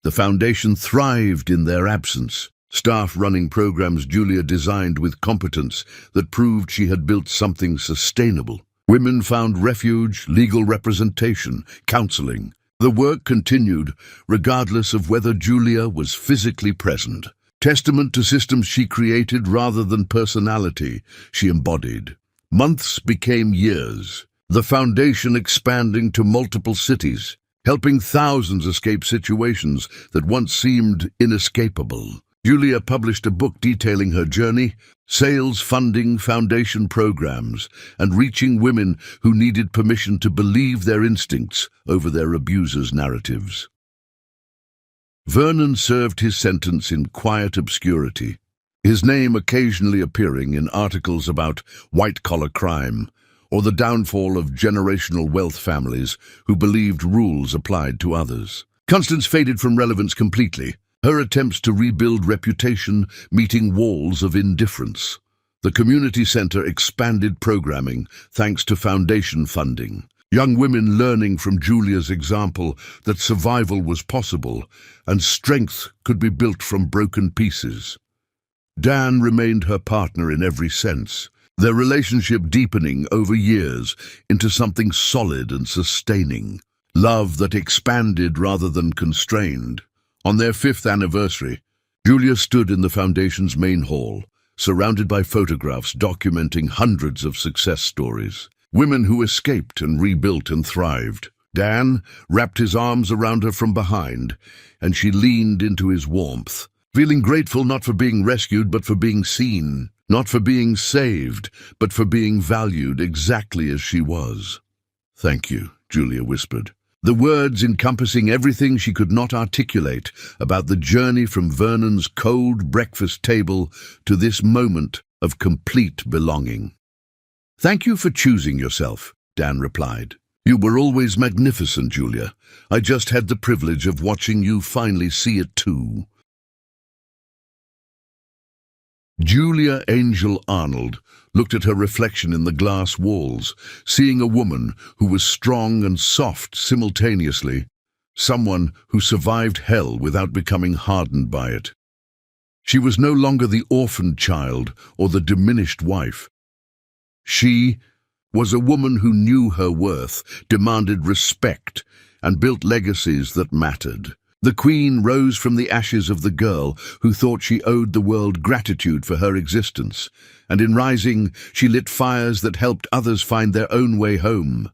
S1: The foundation thrived in their absence. Staff running programs Julia designed with competence that proved she had built something sustainable. Women found refuge, legal representation, counseling. The work continued, regardless of whether Julia was physically present. Testament to systems she created rather than personality she embodied. Months became years, the foundation expanding to multiple cities, helping thousands escape situations that once seemed inescapable. Julia published a book detailing her journey, sales, funding, foundation programs, and reaching women who needed permission to believe their instincts over their abusers' narratives. Vernon served his sentence in quiet obscurity, his name occasionally appearing in articles about white-collar crime or the downfall of generational wealth families who believed rules applied to others. Constance faded from relevance completely, her attempts to rebuild reputation meeting walls of indifference. The community center expanded programming thanks to foundation funding. Young women learning from Julia's example that survival was possible and strength could be built from broken pieces. Dan remained her partner in every sense, their relationship deepening over years into something solid and sustaining. Love that expanded rather than constrained. On their 5th anniversary, Julia stood in the foundation's main hall, surrounded by photographs documenting hundreds of success stories. Women who escaped and rebuilt and thrived. Dan wrapped his arms around her from behind, and she leaned into his warmth, feeling grateful not for being rescued but for being seen, not for being saved, but for being valued exactly as she was. "Thank you," Julia whispered. The words encompassing everything she could not articulate about the journey from Vernon's cold breakfast table to this moment of complete belonging. "Thank you for choosing yourself," Dan replied. "You were always magnificent, Julia. I just had the privilege of watching you finally see it too." Julia Angel Arnold looked at her reflection in the glass walls, seeing a woman who was strong and soft simultaneously, someone who survived hell without becoming hardened by it. She was no longer the orphaned child or the diminished wife. She was a woman who knew her worth, demanded respect, and built legacies that mattered. The queen rose from the ashes of the girl who thought she owed the world gratitude for her existence, and in rising, she lit fires that helped others find their own way home.